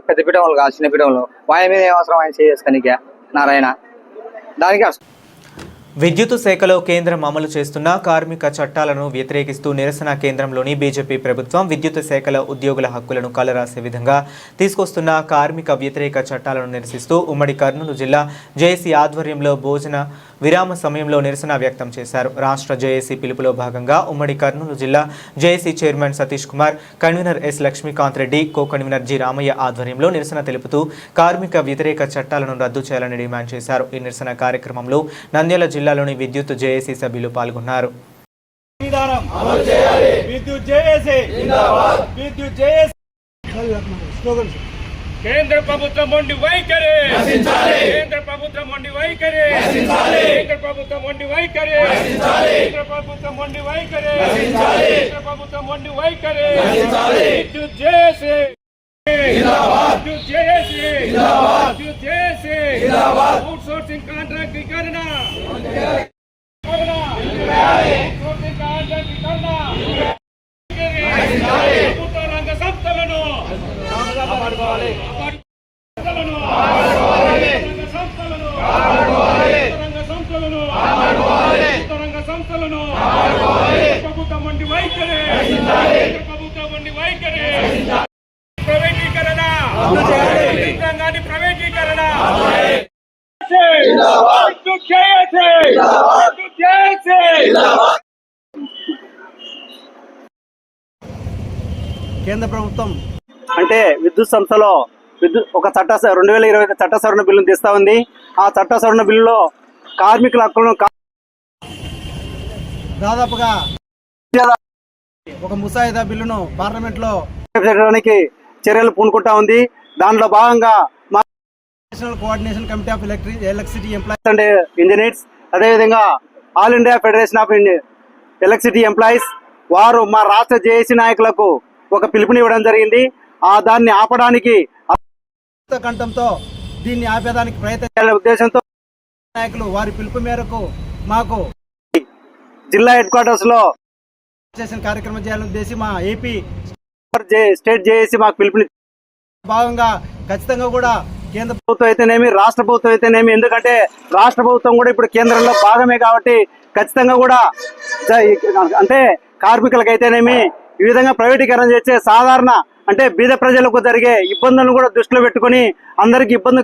పెద్ద పీఠం వాళ్ళు కాదు, చిన్న పీఠంలో ఆయన మీద ఏమవసరం ఆయన చేసుకునికే నారాయణ దానికి. విద్యుత్ శాఖలో కేంద్రం అమలు చేస్తున్న కార్మిక చట్టాలను వ్యతిరేకిస్తూ నిరసన కేంద్రంలోని బీజేపీ ప్రభుత్వం విద్యుత్ శాఖల ఉద్యోగుల హక్కులను కాలరాసే విధంగా తీసుకొస్తున్న కార్మిక వ్యతిరేక చట్టాలను నిరసిస్తూ ఉమ్మడి కర్నూలు జిల్లా జేఏసీ ఆధ్వర్యంలో భోజన విరామ సమయంలో నిరసన వ్యక్తం చేశారు. రాష్ట్ర జేఏసీ పిలుపులో భాగంగా ఉమ్మడి కర్నూలు జిల్లా JAC chairman Satish Kumar, convener S Lakshmikanth Reddy, co convener G Ramaiah ఆధ్వర్యంలో నిరసన తెలుపుతూ కార్మిక వ్యతిరేక చట్టాలను రద్దు చేయాలని డిమాండ్ చేశారు. ఈ నిరసన కార్యక్రమంలో నంద్యాల జిల్లాలోని విద్యుత్ జేఏసీ సభ్యులు పాల్గొన్నారు. కేంద్ర ప్రభుత్వం మొండి వైఖరి, కేంద్ర ప్రభుత్వం మొండి వైఖరి, కేంద్ర ప్రభుత్వం మొండి వైఖరి, కేంద్ర ప్రభుత్వం మొండి వైఖరి, కేంద్ర ప్రభుత్వం మొండి వైఖరి. విద్యుత్ జేఏసీ విద్యుత్ జేఏసీ విద్యుత్ జేఏసీ అవుట్ సోర్సింగ్ కాంట్రాక్టీకరణ, అవుట్సోర్సింగ్ కాంట్రాక్టీకరణ, ప్రభుత్వ రంగ సంస్థలను ప్రభుత్వం వంటి వైఖరి, ప్రభుత్వం వంటి వైఖరి. ప్రైవేటీకరణ, రంగాన్ని ప్రైవేటీకరణ. కేంద్ర ప్రభుత్వం అంటే విద్యుత్ సంస్థలో ఒక 2020 చట్ట సవరణ బిల్లును తెస్తా ఉంది. ఆ చట్ట సవరణ బిల్లులో కార్మికుల హక్కులను దాదాపుగా ఒక ముసాయిదా బిల్లును పార్లమెంట్ లో పెట్టడానికి చర్యలు పూనుకుంటా ఉంది. దాంట్లో భాగంగా మా national coordination committee of electricity employees and engineers, అదేవిధంగా all India federation of electricity employees వారు మా రాష్ట్ర జేఏసీ నాయకులకు ఒక పిలుపునివ్వడం జరిగింది. దాన్ని ఆపడానికి కంఠంతో దీన్ని ఆపేదానికి ప్రయత్నం చేయాలనే ఉద్దేశంతో నాయకులు వారి పిలుపు మేరకు మాకు జిల్లా హెడ్ క్వార్టర్స్ లో కార్యక్రమం చేయాలని ఉద్దేశం మా ఏపీ స్టేట్ జేఏసీ మాకు పిలుపుని భాగంగా ఖచ్చితంగా కూడా కేంద్ర ప్రభుత్వం అయితేనేమి రాష్ట్ర ప్రభుత్వం అయితేనేమి, ఎందుకంటే రాష్ట్ర ప్రభుత్వం కూడా ఇప్పుడు కేంద్రంలో భాగమే కాబట్టి ఖచ్చితంగా కూడా అంటే కార్మికులకైతేనేమి ఈ విధంగా ప్రైవేటీకరణ చేసే సాధారణ అంటే బీద ప్రజలకు జరిగే ఇబ్బందులను కూడా దృష్టిలో పెట్టుకుని అందరికి ఇబ్బంది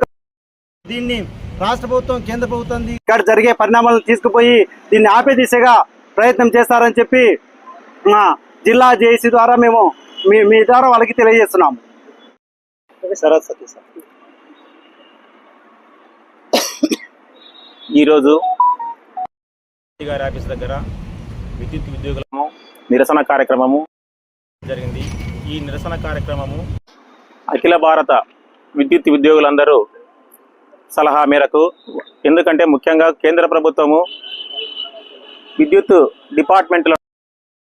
దీన్ని రాష్ట్ర ప్రభుత్వం కేంద్ర ప్రభుత్వం ఇక్కడ జరిగే పరిణామాలను తీసుకుపోయి దీన్ని ఆపే దిశగా ప్రయత్నం చేస్తారని చెప్పి మా జిల్లా జేఏసీ ద్వారా మేము మీ ద్వారా వాళ్ళకి తెలియజేస్తున్నాము. ఈరోజు గారి ఆఫీస్ దగ్గర విద్యుత్ ఉద్యోగులము నిరసన కార్యక్రమము జరిగింది. ఈ నిరసన కార్యక్రమము అఖిల భారత విద్యుత్ ఉద్యోగులందరూ సలహా మేరకు, ఎందుకంటే ముఖ్యంగా కేంద్ర ప్రభుత్వము విద్యుత్ డిపార్ట్మెంట్లో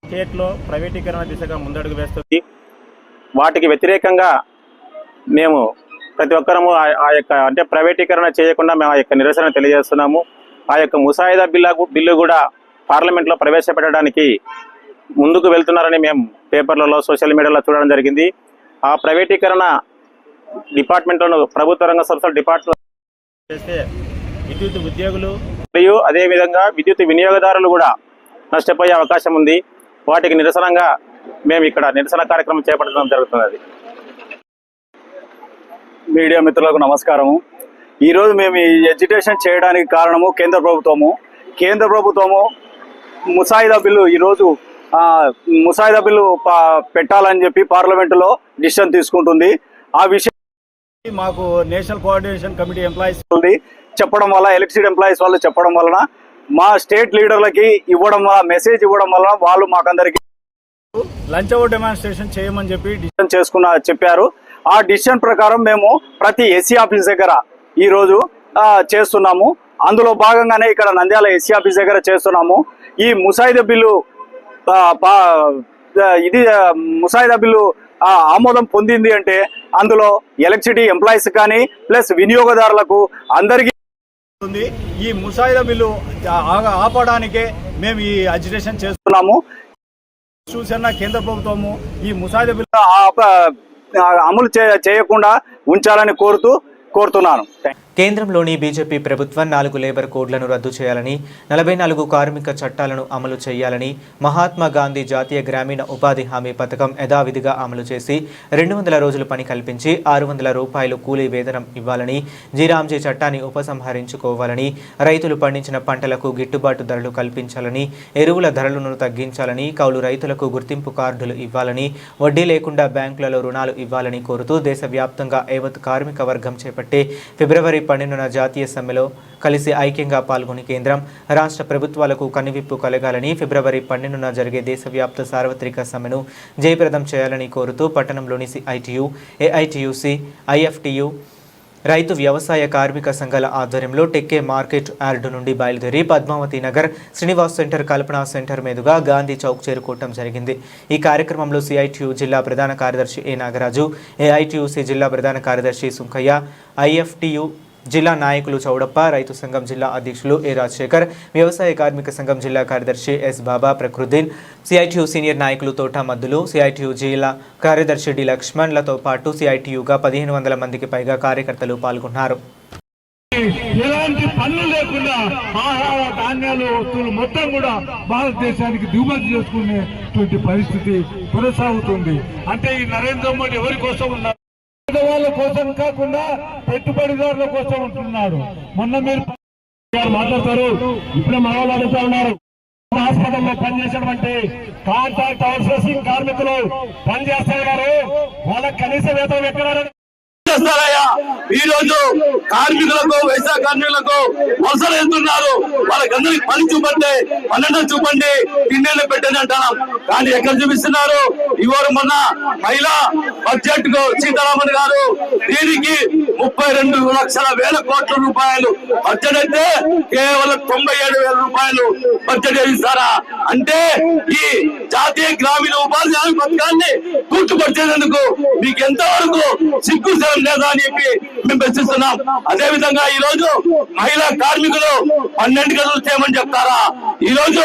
స్టేట్లో ప్రైవేటీకరణ దిశగా ముందడుగు వేస్తుంది. వాటికి వ్యతిరేకంగా మేము ప్రతి ఒక్కరము ఆ యొక్క అంటే ప్రైవేటీకరణ చేయకుండా మేము ఆ యొక్క నిరసన తెలియజేస్తున్నాము. ఆ యొక్క ముసాయిదా బిల్లు కూడా పార్లమెంట్లో ప్రవేశపెట్టడానికి ముందుకు వెళ్తున్నారని మేము పేపర్లలో సోషల్ మీడియాలో చూడడం జరిగింది. ఆ ప్రైవేటీకరణ డిపార్ట్మెంట్లను ప్రభుత్వ రంగ సంస్థల డిపార్ట్మెంట్ చేస్తే విద్యుత్ ఉద్యోగులు మరియు అదేవిధంగా విద్యుత్ వినియోగదారులు కూడా నష్టపోయే అవకాశం ఉంది. వాటికి నిరసనగా మేము ఇక్కడ నిరసన కార్యక్రమం చేపట్టడం జరుగుతున్నది. మీడియా మిత్రులకు నమస్కారము. ఈరోజు మేము ఈ ఎడ్యుకేషన్ చేయడానికి కారణము కేంద్ర ప్రభుత్వము ముసాయిదా బిల్లు ఈరోజు ముసాయిదా బిల్లు పెట్టాలని చెప్పి పార్లమెంటులో డిసిషన్ తీసుకుంటుంది. ఆ విషయం మాకు నేషనల్ కోఆర్డినేషన్ కమిటీ ఎంప్లాయీస్ చెప్పడం వల్ల, ఎలక్టెడ్ ఎంప్లాయీస్ వాళ్ళు చెప్పడం వలన, మా స్టేట్ లీడర్లకి మెసేజ్ ఇవ్వడం వలన వాళ్ళు మాకందరికి లంచ్ అవర్ డెమాన్స్ట్రేషన్ చేయమని చెప్పి డిసిషన్ చెప్పారు. ఆ డిసిషన్ ప్రకారం మేము ప్రతి ఎస్సీ ఆఫీస్ దగ్గర ఈరోజు చేస్తున్నాము. అందులో భాగంగానే ఇక్కడ నంద్యాల ఎస్సీ ఆఫీస్ దగ్గర చేస్తున్నాము. ఈ ముసాయిదా బిల్లు ముసాయిదా బిల్లు ఆమోదం పొందింది అంటే అందులో ఎలక్ట్రిసిటీ ఎంప్లాయీస్ కానీ ప్లస్ వినియోగదారులకు అందరికీ ఉంది. ఈ ముసాయిదా బిల్లు ఆపడానికే మేము ఈ అజిటేషన్ చేస్తున్నాము. చూసిన కేంద్ర ప్రభుత్వము ఈ ముసాయిదా బిల్లు అమలు చేయకుండా ఉంచాలని కోరుతున్నాను. కేంద్రంలోని బీజేపీ ప్రభుత్వం 4 లేబర్ కోడ్లను రద్దు చేయాలని, 44 కార్మిక చట్టాలను అమలు చేయాలని, మహాత్మా గాంధీ జాతీయ గ్రామీణ ఉపాధి హామీ పథకం యథావిధిగా అమలు చేసి 200 రోజులు పని కల్పించి 600 రూపాయలు కూలీ వేతనం ఇవ్వాలని, జీరాంజీ చట్టాన్ని ఉపసంహరించుకోవాలని, రైతులు పండించిన పంటలకు గిట్టుబాటు ధరలు కల్పించాలని, ఎరువుల ధరలను తగ్గించాలని, కౌలు రైతులకు గుర్తింపు కార్డులు ఇవ్వాలని, వడ్డీ లేకుండా బ్యాంకులలో రుణాలు ఇవ్వాలని కోరుతూ దేశవ్యాప్తంగా యావత్ కార్మిక వర్గం చేపట్టే ఫిబ్రవరి 12న జాతీయ సమ్మెలో కలిసి ఐక్యంగా పాల్గొని కేంద్రం, రాష్ట్ర ప్రభుత్వాలకు కనువిప్పు కలగాలని, ఫిబ్రవరి 12న జరిగే దేశవ్యాప్త సార్వత్రిక సమ్మెను జయప్రదం చేయాలని కోరుతూ పట్టణంలోని సిఐటియు, ఏఐటియుసి, ఐఎఫ్టియు, రైతు వ్యవసాయ కార్మిక సంఘాల ఆధ్వర్యంలో టెక్కే మార్కెట్ యార్డు నుండి బయలుదేరి పద్మావతి నగర్, శ్రీనివాస్ సెంటర్, కల్పనా సెంటర్ మీదుగా గాంధీ చౌక్ చేరుకోవటం జరిగింది. ఈ కార్యక్రమంలో సిఐటియు జిల్లా ప్రధాన కార్యదర్శి ఏ నాగరాజు, ఏఐటియుసి జిల్లా ప్రధాన కార్యదర్శి సుంకయ్య, ఐఎఫ్టియు జిల్లా నాయకులు చౌడప్ప, రైతు సంఘం జిల్లా అధ్యక్షులు ఏ రాజశేఖర్, వ్యవసాయ కార్మిక సంఘం జిల్లా కార్యదర్శి ఎస్ బాబా ప్రకృద్దీన్, సిఐటియు సీనియర్ నాయకులు తోట మద్దులు, సిఐటియు జిల్లా కార్యదర్శి డి లక్ష్మణ్లతో పాటు సిఐటియుగా 1500 మందికి పైగా కార్యకర్తలు పాల్గొన్నారు. ఎలాంటి పనులు లేకుండా ఆహార ధాన్యాలు వస్తువులు మొత్తం కూడా భారతదేశానికి దిగుమతి చేసుకునేటువంటి పరిస్థితి కొనసాగుతుంది. అంటే ఈ నరేంద్ర మోడీ ఎవరి కోసం ఉన్నారు? పేదవాళ్ళ కోసం కాకుండా పెట్టుబడిదారుల కోసం ఉంటున్నాడు. మొన్న మీరు మాట్లాడతారు, ఇప్పుడే మన వాళ్ళు అడుగుతా ఉన్నారు. హాస్పిటల్లో పనిచేసినటువంటి కాంట్రాక్ట్ అవుట్సోర్సింగ్ కార్మికులు పనిచేస్తున్నారు, వాళ్ళకి కనీస వేతనం ఎక్కడ ఈ రోజు కార్మికులకు, వ్యవసాయ కార్మికులకు అవసరం వెళ్తున్నారు. వాళ్ళకందరికి పని చూపండి, 12 చూపండి, తిండి పెట్టండి అంటున్నాం. కానీ ఎక్కడ చూపిస్తున్నారు? ఇవాళ మొన్న మహిళా బడ్జెట్ కు సీతారామన్ గారు దీనికి 32 లక్షల వేల కోట్ల రూపాయలు బడ్జెట్ అయితే కేవలం 97,000 రూపాయలు బడ్జెట్ ఇస్తారా? అంటే ఈ జాతీయ గ్రామీణ ఉపాధి హామీ పథకాన్ని పూర్తిపరిచేందుకు మీకు ఎంతవరకు సిగ్గు లేదా అని చెప్పి మేము ప్రశ్నిస్తున్నాం. అదే విధంగా ఈ రోజు మహిళా కార్మికులు 12 గంటలు చేయమని చెప్తారా? ఈ రోజు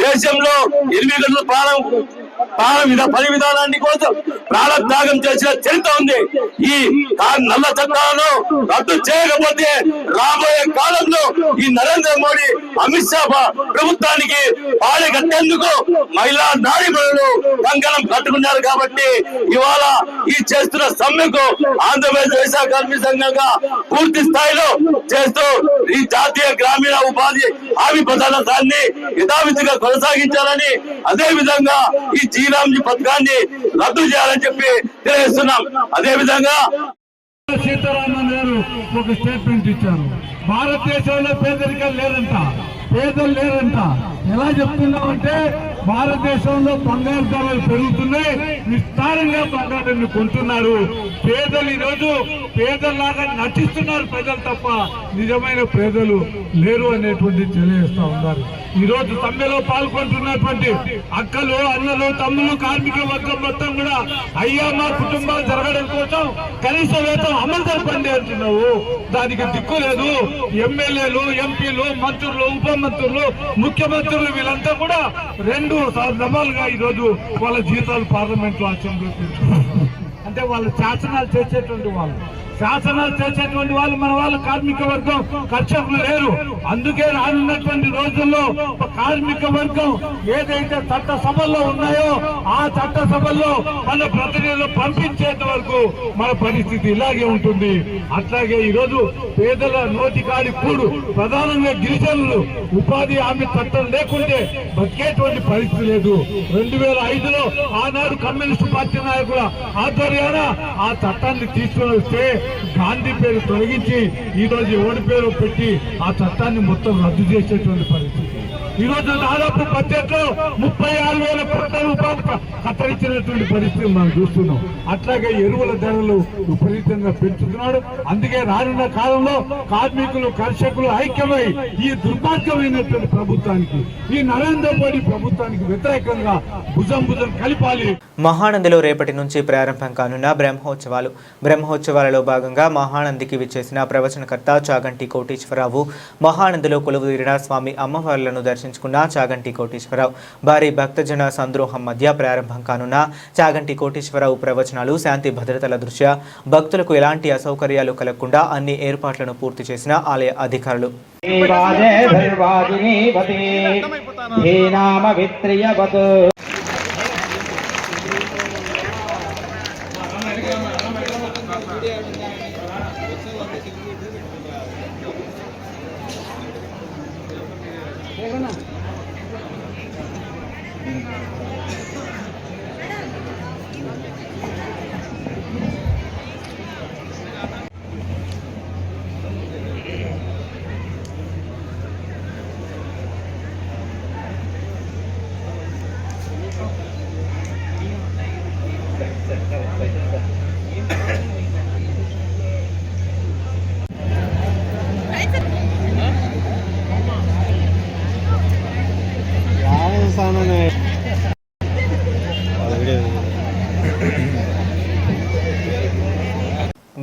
దేశంలో 8 గంటల పని విధానాన్ని కోసం ప్రాణత్యాగం చేసిన చరిత్ర ఉంది. ఈ నల్ల చట్టాలను రద్దు చేయకపోతే రాబోయే కాలంలో ఈ నరేంద్ర మోడీ, అమిత్ షా ప్రభుత్వానికి పాడే కట్టేందుకు మహిళా నాయకులు కంకణం కట్టుకున్నారు. కాబట్టి ఇవాళ ఈ చేస్తున్న సమ్మెకు ఆంధ్రప్రదేశ్ వ్యవసాయ కార్మిక సంఘంగా పూర్తి స్థాయిలో చేస్తూ ఈ జాతీయ గ్రామీణ ఉపాధి హామీ పథకాన్ని యథావిధిగా కొనసాగించాలని, అదే విధంగా ఈ జీరాంజీ పథకాన్ని రద్దు చేయాలని చెప్పి తెలియజేస్తున్నాం. అదే విధంగా సీతారామన్ గారు ఒక స్టేట్మెంట్ ఇచ్చారు, భారతదేశంలో పేదరికం లేదంట, పేదలు లేరంట. ఎలా చెప్తున్నామంటే భారతదేశంలో బంగారు ధరలు పెరుగుతున్నాయి, విస్తారంగా బంగారాన్ని కొంటున్నారు. పేదలు ఈరోజు పేదల్లాగా నటిస్తున్నారు ప్రజలు తప్ప నిజమైన పేదలు లేరు అనేటువంటి తెలియజేస్తా ఉన్నారు. ఈరోజు సమ్మెలో పాల్గొంటున్నటువంటి అక్కలు, అన్నలు, తమ్ములు, కార్మిక వర్గం మొత్తం కూడా అయ్యా మా కుటుంబాలు జరగడం కోసం కనీస వేతనం అమలు జరపండి అంటున్నావు. దానికి దిక్కు లేదు. ఎమ్మెల్యేలు, ఎంపీలు, మంత్రులు, ఉప మంత్రులు, ముఖ్యమంత్రులు వీళ్ళంతా కూడా 2 దఫాలుగా ఈరోజు వాళ్ళ జీతాలు పార్లమెంట్ లో అసెంబ్లీలో పెంచుకుంటున్నారు. అంటే వాళ్ళు శాసనాలు చేసేటువంటి వాళ్ళు మన వాళ్ళు కార్మిక వర్గం కర్షకులు లేరు. అందుకే రానున్నటువంటి రోజుల్లో కార్మిక వర్గం ఏదైతే చట్టసభల్లో ఉన్నాయో ఆ చట్టసభల్లో మన ప్రతినిధులు పంపించేంత వరకు మన పరిస్థితి ఇలాగే ఉంటుంది. అట్లాగే ఈరోజు పేదల నోటికాడి కూడు, ప్రధానంగా గిరిజనులు ఉపాధి హామీ చట్టం లేకుంటే బతికేటువంటి పరిస్థితి లేదు. 2005లో ఆనాడు కమ్యూనిస్టు పార్టీ నాయకుల ఆధ్వర్యాన ఆ చట్టాన్ని తీసుకుని వస్తే గాంధీ పేరు తొలగించి ఈరోజు ఎవరి పేరు పెట్టి ఆ చట్టాన్ని మొత్తం రద్దు చేసేటువంటి పరిస్థితి. ఈరోజు దాదాపు బడ్జెట్లో 36,000 కోట్ల రూపాయలు కత్తరించినటువంటి పరిస్థితి మనం చూస్తున్నాం. అట్లాగే ఎరువుల ధరలు విపరీతంగా పెంచుతున్నాడు. అందుకే రానున్న కాలంలో కార్మికులు, కర్షకులు ఐక్యమై ఈ దుర్మార్గమైనటువంటి ప్రభుత్వానికి, ఈ నరేంద్ర మోడీ ప్రభుత్వానికి వ్యతిరేకంగా భుజం కలిపాలి. మహానందిలో రేపటి నుంచి ప్రారంభం కానున్న బ్రహ్మోత్సవాలలో భాగంగా మహానందికి విచ్చేసిన ప్రవచనకర్త చాగంటి కోటేశ్వరరావు మహానందిలో కొలువుదీరిన స్వామి అమ్మవార్లను దర్శించుకున్న చాగంటి కోటేశ్వరరావు భారీ భక్తజన సంద్రోహం మధ్య ప్రారంభం కానున్న చాగంటి కోటేశ్వరరావు ప్రవచనాలు శాంతి భద్రతల దృష్ట్యా భక్తులకు ఎలాంటి అసౌకర్యాలు కలగకుండా అన్ని ఏర్పాట్లను పూర్తి చేసిన ఆలయ అధికారులు.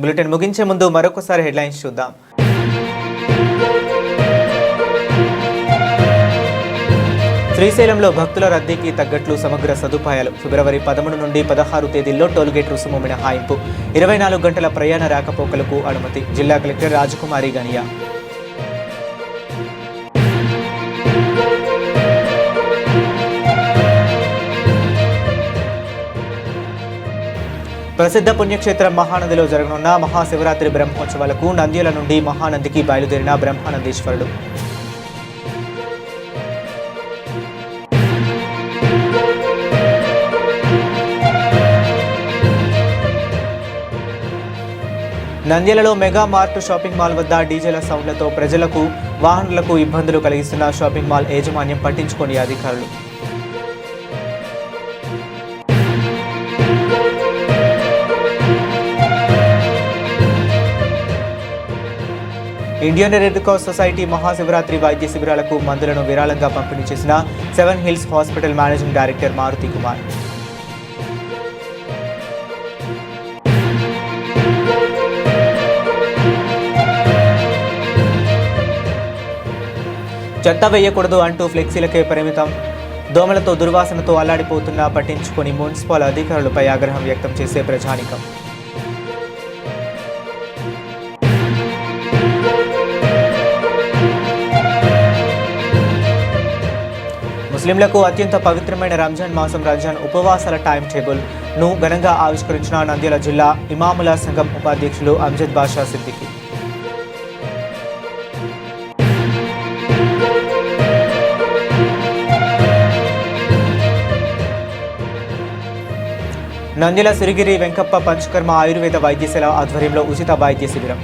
బులెటిన్ ముగించే ముందు మరొకసారి హెడ్లైన్స్ చూద్దాం. శ్రీశైలంలో భక్తుల రద్దీకి తగ్గట్లు సమగ్ర సదుపాయాలు. ఫిబ్రవరి 13 నుండి 16 తేదీల్లో టోల్గేట్ రుసుము మినహాయింపు. 24 గంటల ప్రయాణ రాకపోకలకు అనుమతి. జిల్లా కలెక్టర్ రాజకుమారి గనియా. ప్రసిద్ధ పుణ్యక్షేత్రం మహానందిలో జరగనున్న మహాశివరాత్రి బ్రహ్మోత్సవాలకు నంద్యాల నుండి మహానందికి బయలుదేరిన బ్రహ్మానందేశ్వరుడు. నంద్యాలలో మెగా మార్ట్ షాపింగ్ మాల్ వద్ద డీజేల సౌండ్లతో ప్రజలకు, వాహనాలకు ఇబ్బందులు కలిగిస్తున్న షాపింగ్ మాల్ యాజమాన్యం పట్టించుకోని అధికారులు. Indian Red Cross Society Mahashivratri వైద్య శిబిరాలకు మందులను విరాళంగా పంపిణీ చేసిన 7 Hills Hospital managing director Maruthi Kumar. చెత్త వేయకూడదు అంటూ ఫ్లెక్సీలకే పరిమితం. దోమలతో దుర్వాసనతో అల్లాడిపోతున్నా పట్టించుకొని మున్సిపల్ అధికారులపై ఆగ్రహం వ్యక్తం చేసే ప్రజానికం. ముస్లింలకు అత్యంత పవిత్రమైన రంజాన్ మాసం రంజాన్ ఉపవాసాల టైం టేబుల్ను ఘనంగా ఆవిష్కరించిన నంద్యాల జిల్లా ఇమాముల సంఘం ఉపాధ్యక్షులు అంజద్ బాషా సిద్దికి. నంద్యాల సిరిగిరి వెంకప్ప పంచకర్మ ఆయుర్వేద వైద్యశాల ఆధ్వర్యంలో ఉచిత వైద్య శిబిరం.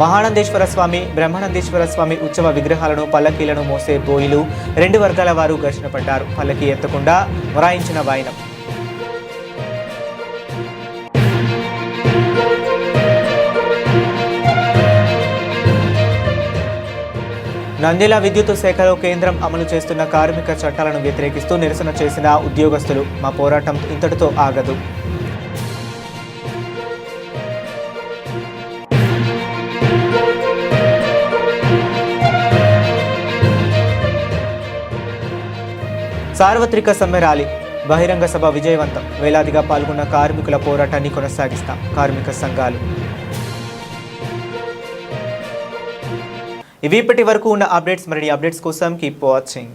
మహానందేశ్వర స్వామి, బ్రహ్మానందేశ్వర స్వామి ఉత్సవ విగ్రహాలను, పల్లకీలను మోసే బోయిలు 2 వర్గాల వారు ఘర్షణ పడ్డారు. పల్లకి ఎత్తకుండా మొరాయించిన వాయినం. నంద్యాల విద్యుత్ శాఖలో కేంద్రం అమలు చేస్తున్న కార్మిక చట్టాలను వ్యతిరేకిస్తూ నిరసన చేసిన ఉద్యోగస్తులు. మా పోరాటం ఇంతటితో ఆగదు. సార్వత్రిక సమ్మె ర్యాలీ, బహిరంగ సభ విజయవంతం. వేలాదిగా పాల్గొన్న కార్మికుల పోరాటాన్ని కొనసాగిస్తాం కార్మిక సంఘాలు. ఇవి ఇప్పటి వరకు ఉన్న అప్డేట్స్. మరిన్ని అప్డేట్స్ కోసం కీప్ వాచింగ్.